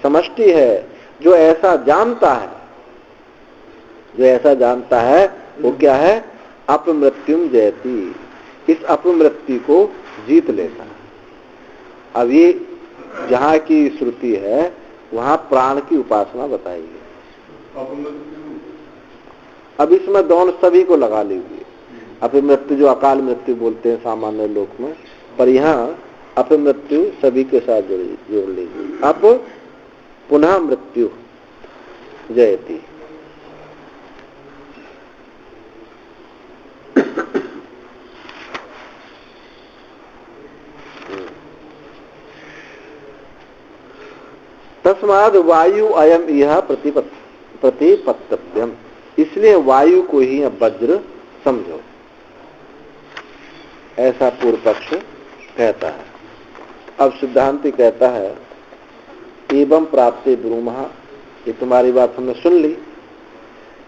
समष्टि है। जो ऐसा जानता है, जो ऐसा जानता है वो क्या है, अपमृत्युम जयति, इस अपमृत्यु को जीत लेता है। अब ये जहाँ की श्रुति है वहाँ प्राण की उपासना बताई है। अब इसमें दोनों सभी को लगा लीजिए। अपमृत्यु जो अकाल मृत्यु बोलते हैं सामान्य लोक में, पर यहाँ अपमृत्यु सभी के साथ जोड़ लीजिए। अप पुनः मृत्यु जयति। तस्माद वायु अयम यह प्रतिपत्तव्यम, इसलिए वायु को ही वज्र समझो, ऐसा पूर्व पक्ष कहता है। अब सिद्धांति कहता है एवं प्राप्ते ब्रूमः, ये तुम्हारी बात हमने सुन ली,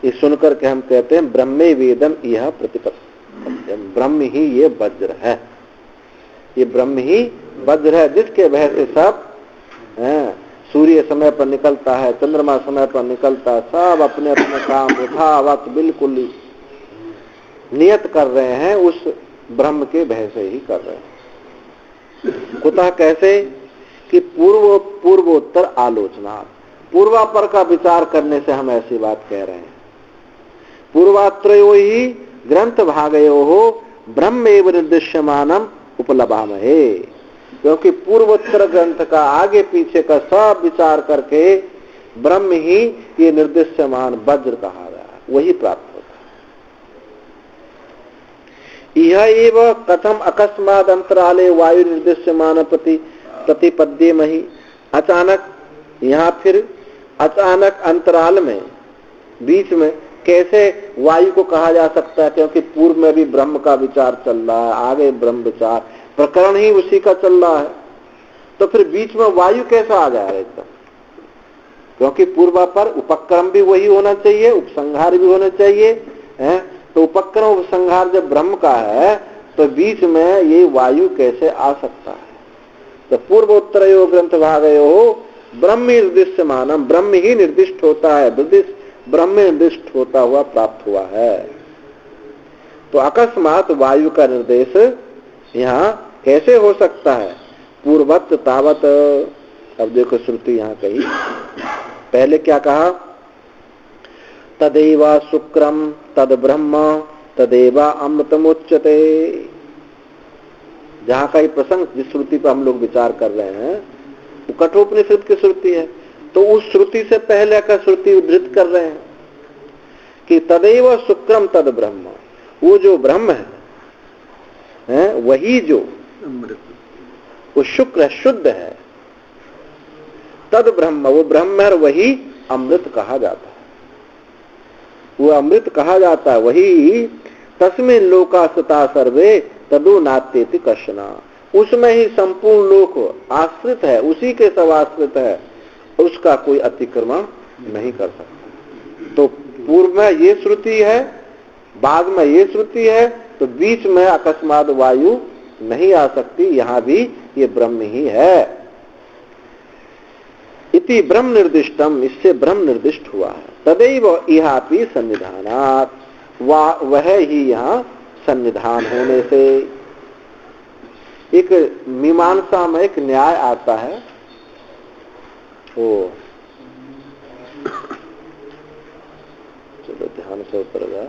ये सुनकर के हम कहते हैं ब्रह्मे वेदम यह प्रतिपत्तव्यम, ब्रह्म ही ये वज्र है, ये ब्रह्म ही वज्र है जिसके भय से सब सूर्य समय पर निकलता है, चंद्रमा समय पर निकलता है, सब अपने अपने काम यथावत बिल्कुल नियत कर रहे हैं, उस ब्रह्म के भय से ही कर रहे हैं। कुतः कैसे कि पूर्वोत्तर आलोचना, पूर्वापर का विचार करने से हम ऐसी बात कह रहे हैं। पूर्वात्रयो ही ग्रंथ भागयो हो ब्रह्मेव निर्दिश्यमानम उपलभामहे, क्योंकि पूर्वोत्तर ग्रंथ का आगे पीछे का सब विचार करके ब्रह्म ही ये निर्दिश्यमान वज्र कहा गया है, वही प्राप्त होता है। यह एव कथम अकस्माद अंतराले वायु निर्दिश्यमान प्रतिपद्ये मही, अचानक यहाँ फिर अचानक अंतराल में बीच में कैसे वायु को कहा जा सकता है, क्योंकि पूर्व में भी ब्रह्म का विचार चल रहा है, आगे ब्रह्म विचार प्रकरण ही उसी का चल रहा है, तो फिर बीच में वायु कैसा आ जाएगा एकदम। क्योंकि पूर्वा पर उपक्रम भी वही होना चाहिए, उपसंहार भी होना चाहिए, है? तो उपक्रम उपसंहार जब ब्रह्म का है तो बीच में ये वायु कैसे आ सकता है? तो पूर्व उत्तरयो ग्रंथ भागयो ब्रह्म निर्दिष्ट मानम, ब्रह्म ही निर्दिष्ट होता है, ब्रह्म निर्दिष्ट होता हुआ प्राप्त हुआ है। तो अकस्मात वायु का निर्देश यहाँ कैसे हो सकता है? पूर्वत तावत, अब देखो श्रुति यहाँ कही, पहले क्या कहा? तदेव शुक्रम तद ब्रह्म तदेव अमृतमुच्यते। जहां का ये प्रसंग जिस श्रुति पर हम लोग विचार कर रहे हैं वो कठोपनिषद की श्रुति है, तो उस श्रुति से पहले का श्रुति उद्धृत कर रहे हैं कि तदेव शुक्रम तद ब्रह्म, वो जो ब्रह्म है वही जो वो शुक्र है, शुद्ध है, तद ब्रह्म, वो ब्रह्म है, वही अमृत कहा जाता है, वो अमृत कहा जाता है, वही तस्मिन् लोकासता सर्वे तदो नात्येति कश्चन, उसमें ही संपूर्ण लोक आश्रित है, उसी के सब आश्रित है, उसका कोई अतिक्रमण नहीं कर सकता। तो पूर्व में ये श्रुति है, बाद में ये श्रुति है, तो बीच में अकस्मात वायु नहीं आ सकती, यहां भी ये ब्रह्म ही है। इति ब्रह्म निर्दिष्टम, इससे ब्रह्म निर्दिष्ट हुआ है। तदैव इहापि सन्निधानात्, वह ही यहाँ सन्निधान होने से। एक मीमांसा में एक न्याय आता है, ओ चलो ध्यान से ऊपर गया,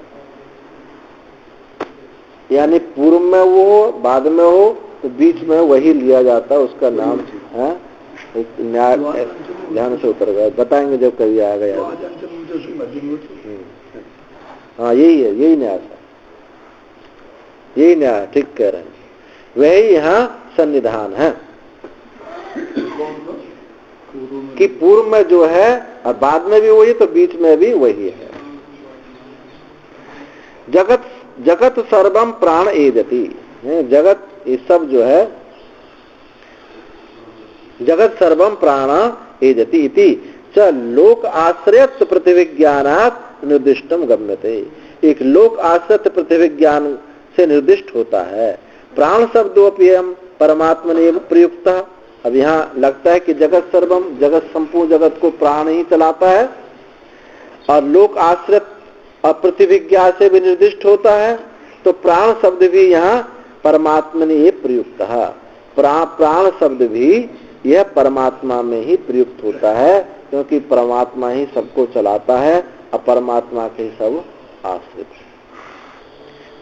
यानी पूर्व में वो हो बाद में हो तो बीच में वही लिया जाता है, उसका नाम है एक न्याय। ध्यान से उतर गया, बताएंगे जब कभी आ गया। हाँ यही है, यही न्याय था, यही न्याय, ठीक कह रहे हैं, वही यहाँ सन्निधान है कि पूर्व में जो है और बाद में भी वही, तो बीच में भी वही है। जगत सर्वम प्राण एजति, जगत ये सब जो है, जगत सर्वम प्राण एजति इति च लोक आश्रयत्व प्रतिविज्ञानात् निर्दिष्टम गम्यते। एक लोक आश्रित प्रतिविज्ञान से निर्दिष्ट होता है। प्राण शब्दोपयम परमात्मने प्रयुक्त। अब यहाँ लगता है कि जगत सर्वम, जगत संपूर्ण जगत को प्राण ही चलाता है, और लोक आश्रित अप्रतिविज्ञा से भी निर्दिष्ट होता है, तो प्राण शब्द भी यहाँ परमात्मने प्रयुक्त है। प्राण शब्द भी यह परमात्मा में ही प्रयुक्त होता है, क्योंकि परमात्मा ही सबको चलाता है और परमात्मा के सब आश्रित है।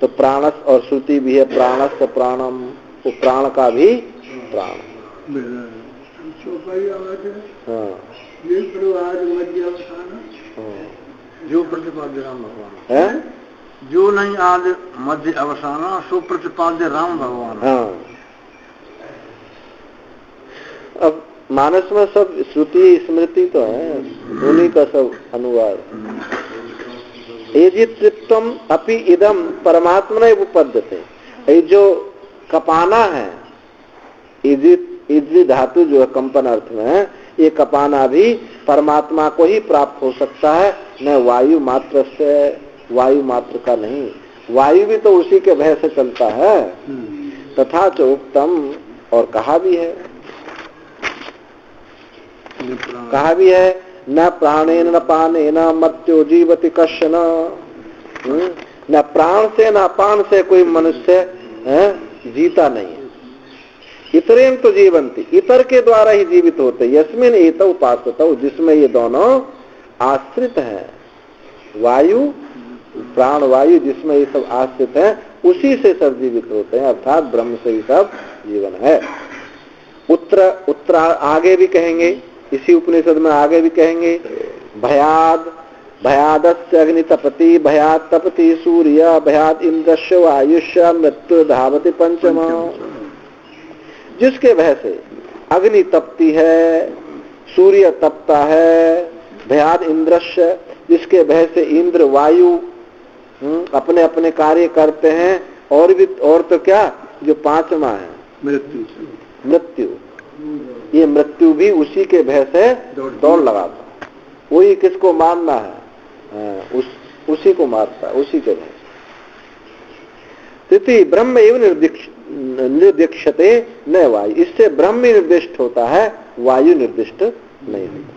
तो प्राणस, और श्रुति भी है प्राणस प्राणम, वो प्राण का भी प्राण। हाँ जो प्रतिपाद्य राम भगवान है, जो नहीं आदि मध्य अवसाना सो प्रतिपाद्य राम भगवान। हाँ। अब मानस में सब श्रुति स्मृति तो है, उन्हीं का सब अनुवाद। एजित्वम अपि इदम परमात्मने उपपद्यते, ये जो कपाना है, इज्जि धातु जो है कंपन अर्थ में है, ये कपाना भी परमात्मा को ही प्राप्त हो सकता है, न वायु मात्र से, वायु मात्र का नहीं। वायु भी तो उसी के भय से चलता है। तथा च उक्तम, और कहा भी है, न प्राणेन न पानेन मर्त्यो जीवति कश्चन। न प्राण से न पान से कोई मनुष्य जीता नहीं है। इतरेन तो जीवंती, इतर के द्वारा ही जीवित होते। यस्मिन एतौ उपासतौ, जिसमें ये दोनों आश्रित हैं, वायु प्राण वायु जिसमें ये सब आश्रित हैं, उसी से सब जीवित होते हैं, अर्थात ब्रह्म से ही सब जीवन है। उत्तर आगे भी कहेंगे, इसी उपनिषद में आगे भी कहेंगे, भयादस्य अग्नि तपति, भयाद तपति सूर्य, भयाद इंद्रस्य वायुष्य, मृत्यु धावति पंचमा। जिसके भय से अग्नि तपती है, सूर्य तपता है, भयाद इंद्रस्य, जिसके भय से इंद्र वायु अपने अपने कार्य करते हैं, और भी, और तो क्या, जो पांचवा है मृत्यु, ये मृत्यु भी उसी के भय से दौड़ लगाता। वही किसको मानना है, उसी को मारता है, उसी के भय। तिथि ब्रह्म एवं निर्दिक्षते न वायु, इससे ब्रह्म ही निर्दिष्ट होता है, वायु निर्दिष्ट नहीं होता।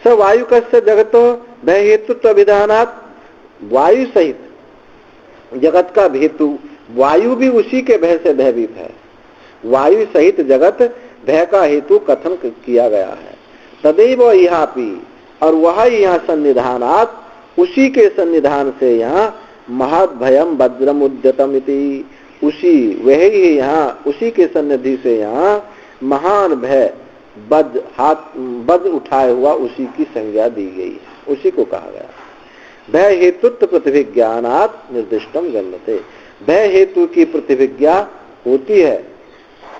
स वायु कस्य जगतो भय हेतुत्व विधानात्, वायु सहित जगत का हेतु, वायु भी उसी के भय से भयभीत है। वायु सहित जगत भय का हेतु कथन किया गया है। तदैव इहापि, और वह यहाँ सन्निधानात्, उसी के सन्निधान से यहाँ महद भयम वज्रम उद्यतम इति, उसी वह ही यहाँ उसी के सन्निधि से यहाँ महान भय वज्र उठाए हुआ उसी की संज्ञा दी गई है, उसी को कहा गया। भय हेतुत्व प्रतिभिज्ञानात् निर्दिष्टम गण्यते, भय हेतु की प्रतिभिज्ञा होती है,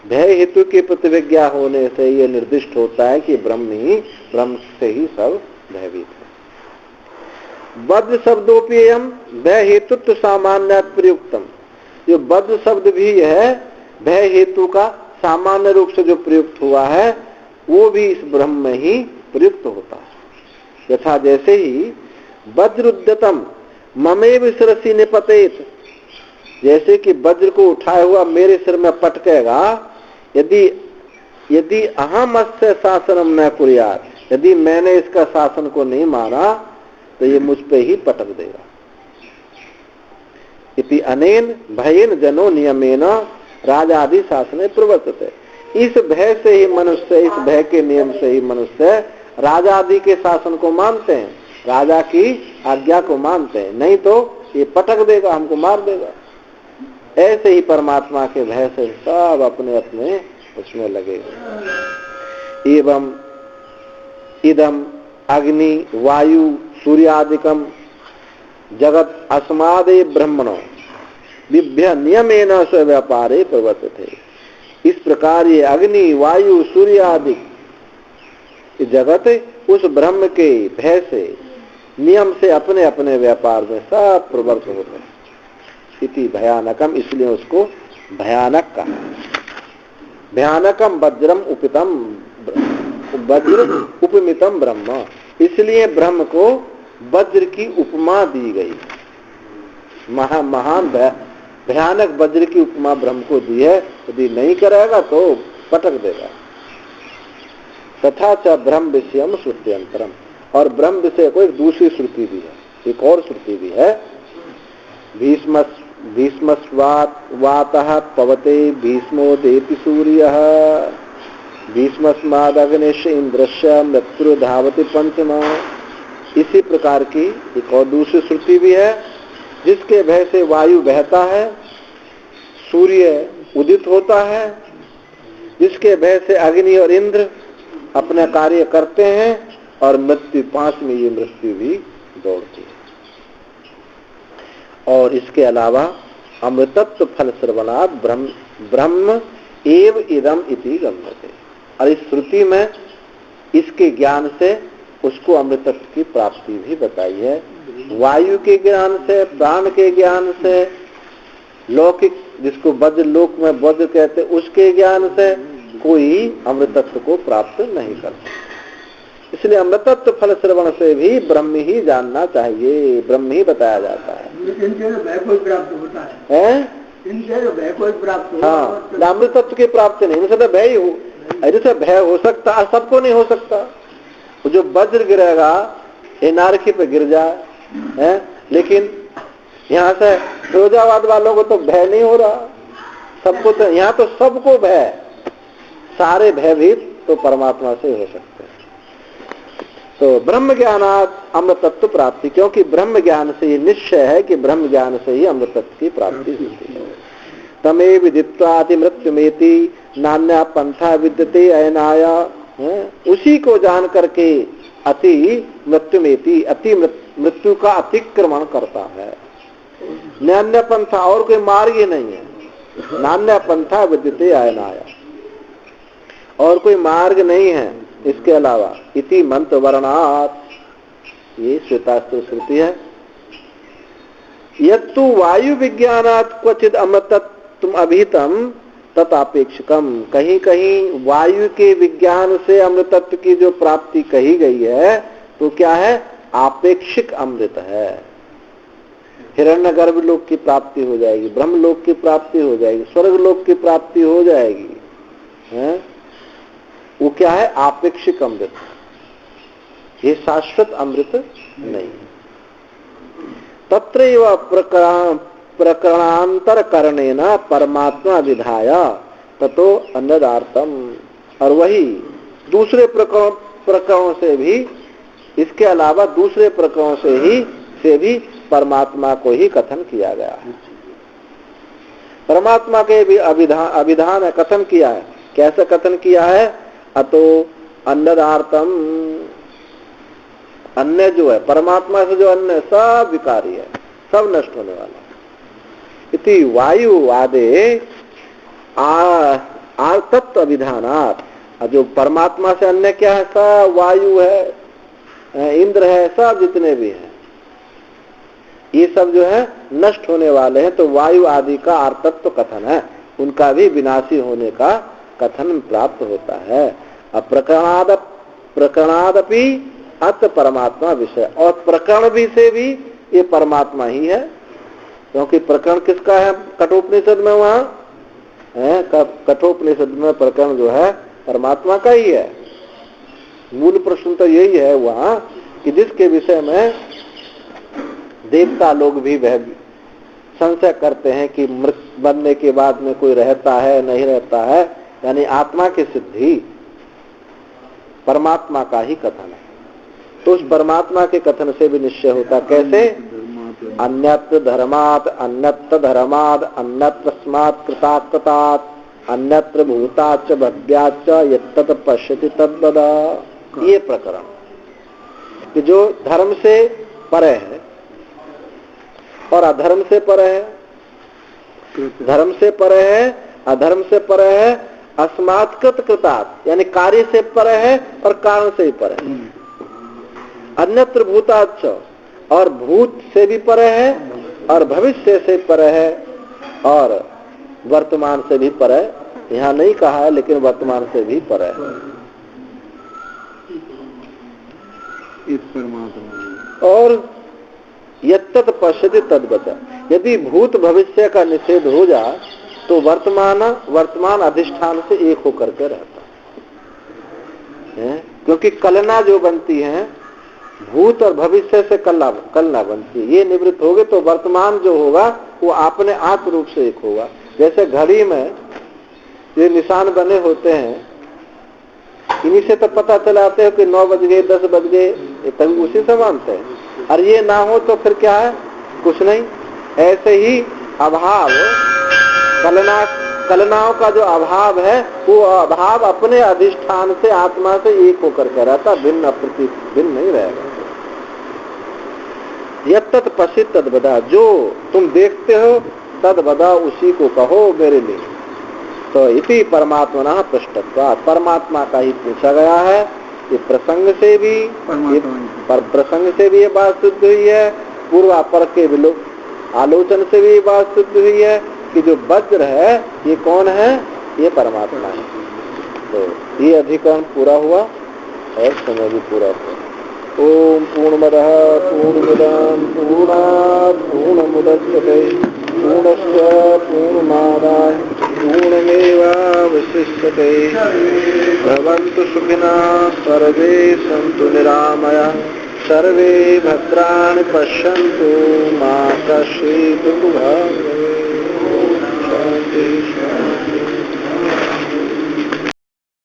भय हेतु की प्रतिविज्ञा होने से यह निर्दिष्ट होता है कि ब्रह्म से ही सब भयभीत है। वज्र शब्दोपयम भय हेतुत्व सामान्य प्रयुक्तम, जो वज्र शब्द भी है भय हेतु का सामान्य रूप से जो प्रयुक्त हुआ है, वो भी इस ब्रह्म में ही प्रयुक्त होता है। यथा जैसे ही वज्रोद्यतम ममेव शिरसि निपतेत, जैसे कि वज्र को उठाए हुआ मेरे सिर में पटकेगा, यदि अहम अस्य शासनम न कुर्यात्, यदि मैंने इसका शासन को नहीं माना तो ये मुझ पे ही पटक देगा। इति अनेन भयेन जनो नियमेन राजादि शासने प्रवर्तते, इस भय से ही मनुष्य, इस भय के नियम से ही मनुष्य राजा आदि के शासन को मानते हैं, राजा की आज्ञा को मानते हैं, नहीं तो ये पटक देगा, हमको मार देगा। ऐसे ही परमात्मा के भय से सब अपने अपने उसमें लगेगा। एवं इदम अग्नि वायु सूर्यादिकम जगत अस्मादे ब्रह्मणो विभ्य नियमेन स्वव्यापारे प्रवर्तते, इस प्रकार ये अग्नि वायु सूर्य आदि जगत उस ब्रह्म के भय से नियम से अपने अपने व्यापार में सब प्रवर्त होते हैं। इति भयानकम, इसलिए उसको भयानक कहा। भयानकम वज्रम उपितम, वज्र उपमितम ब्रह्म, इसलिए ब्रह्म को वज्र की उपमा दी गई। महान भयानक वज्र की उपमा ब्रह्म को दी है, यदि नहीं करेगा तो पटक देगा। तथा च ब्रह्म विषयम श्रुत्यंतरम, और ब्रह्म विषय को एक दूसरी श्रुति भी है, एक और श्रुति भी है। भीष्मस्वातः पवते भीष्मो देति सूर्यः, भीष्मस्मादग्निश इंद्रस्य मृत्युर्धावति पंचमा। इसी प्रकार की एक और दूसरी श्रुति भी है, जिसके भय से वायु बहता है, सूर्य उदित होता है, जिसके भय से अग्नि और इंद्र अपना कार्य करते हैं, और मृत्यु 5 में ये मृत्यु भी दौड़ती है। और इसके अलावा अमृतत्व फल श्रवणात् ब्रह्म एव इदम इति गम्यते, और इस श्रुति में इसके ज्ञान से उसको अमृतत्व की प्राप्ति भी बताई है। वायु के ज्ञान से, प्राण के ज्ञान से, लौकिक जिसको वज्र लोक में वज्र कहते, उसके ज्ञान से कोई अमृतत्व को प्राप्त नहीं करता। इसलिए अमृतत्व फल श्रवण से भी ब्रह्म ही जानना चाहिए, ब्रह्म ही बताया जाता है। इनसे भय कोई प्राप्त होता है, इनसे भय कोई प्राप्त होता है। हाँ, अमृतत्व की प्राप्ति नहीं, इनसे तो भय हो, ऐसे भय हो सकता है, सबको नहीं हो सकता। जो वज्र गिरेगा ये नारकी पे गिर जाए है, लेकिन यहाँ से फिरोजाबाद वालों को तो भय नहीं हो रहा, सबको तो यहाँ तो सबको भय, सारे भयभीत तो परमात्मा से हो सकते हैं। तो ब्रह्म ज्ञानात् अमृतत्व प्राप्ति, क्योंकि ब्रह्म ज्ञान से ये निश्चय है कि ब्रह्म ज्ञान से ही अमृतत्व की प्राप्ति होती है। तमे विदित्वाति मृत्युमेति नान्या पंथा विद्यते अयनाया, उसी को जान करके अति मृत्युमेति, अति मृत्यु का अतिक्रमण करता है। नान्य पंथा, और कोई मार्ग ही नहीं है। नान्य पंथा विद्यते अयनाया, और कोई मार्ग नहीं है इसके अलावा। इति मंत्र वर्णात्, ये श्वेतास्त्र श्रुति है। यत्तु वायु विज्ञानात् क्वचिद अमृतत्व अभितम तथापेक्षकम, कहीं कहीं वायु के विज्ञान से अमृतत्व की जो प्राप्ति कही गई है तो क्या है? आपेक्षिक अमृत है। हिरण्यगर्भ लोक की प्राप्ति हो जाएगी, ब्रह्म लोक की प्राप्ति हो जाएगी, स्वर्ग लोक की प्राप्ति हो जाएगी, है? वो क्या है? आपेक्षिक अमृत। ये शाश्वत अमृत नहीं। तत्रैव प्रकरणांतर करणेन परमात्मा विधाय ततो अन्नदार्थम। और वही दूसरे प्रकरणों से भी, इसके अलावा दूसरे प्रकरणों से भी परमात्मा को ही कथन किया गया है। परमात्मा के भी अभिधान है, कथन किया है। कैसे कथन किया है? अतो अन्नदार्थम। अन्य जो है, परमात्मा से जो अन्य सब विकारी है, सब नष्ट होने वाला है। इति वायु आदे तत्व अभिधानात। जो परमात्मा से अन्य क्या है? सब वायु है, इंद्र है, सब जितने भी हैं ये सब जो है नष्ट होने वाले हैं। तो वायु आदि का आर्तत्व कथन है, उनका भी विनाशी होने का कथन प्राप्त होता है। अब प्रकरणादपि अत परमात्मा विषय, और प्रकरण भी से भी ये परमात्मा ही है, क्योंकि प्रकरण किसका है? कठोपनिषद में वहां है, कठोपनिषद में प्रकरण जो है परमात्मा का ही है। मूल प्रश्न तो यही है वहां कि जिसके विषय में देवता लोग भी संशय करते हैं कि मृत बनने के बाद में कोई रहता है नहीं रहता है, यानी आत्मा की सिद्धि परमात्मा का ही कथन है। तो उस परमात्मा के कथन से भी निश्चय होता। कैसे? अन्यत्र धर्मात् अन्यत्र धर्माद् अन्यत्रस्मात् कृतात् अन्यत्र भूताच्च भव्याच्च यत्तत् पश्यति तद्वदा। ये प्रकरण कि जो धर्म से परे है और अधर्म से परे है, धर्म से परे है, अधर्म से परे है, अस्मात् कृत कृतात् यानी कार्य से परे है और कारण से ही परे है, अन्यत्र भूताच्च और भूत से भी परे है और भविष्य से परे है और वर्तमान से भी परे। यहाँ नहीं कहा है लेकिन वर्तमान से भी परे है। इस परमात्मा और यत्तत् पश्यति तद्वत्। यदि भूत भविष्य का निषेध हो जाए तो वर्तमान अधिष्ठान से एक होकर के रहता है, क्योंकि कलना जो बनती है भूत और भविष्य से कलना बनती है। ये निवृत्त हो गए तो वर्तमान जो होगा वो अपने आत्म रूप से एक होगा। जैसे घड़ी में ये निशान बने होते हैं, इन्हीं से तो पता चलाते हो कि 9 बज गए 10 बज गए, तभी उसी से मानते हैं। और ये ना हो तो फिर क्या है? कुछ नहीं। ऐसे ही अभाव, कलनाओं का जो अभाव है वो अभाव अपने अधिष्ठान से आत्मा से एक होकर के रहता, भिन्न भिन्न नहीं रहेगा। यत्तत् पश्यति तद्वदा, जो तुम देखते हो तद्वदा उसी को कहो मेरे लिए। तो इति परमात्मना पृष्ठत्वात्, परमात्मा का ही पूछा गया है। ये प्रसंग से भी ये बात सिद्ध हुई है, पूर्वापर के आलोचन से भी ये बात सिद्ध हुई है कि जो वज्र है ये कौन है? ये परमात्मा है। तो ये अधिकरण पूरा हुआ और समय भी पूरा हुआ। ओम पूर्णमदः पूर्णमिदं पूर्णात् पूर्णमुदच्यते पूर्णस्य पूर्णमादाय पूर्णमेवावशिष्यते। भवन्तु सुखिनः सर्वे सन्तु निरामयाः सर्वे भद्राणि पश्यन्तु मा कश्चित् दुःखभाग्।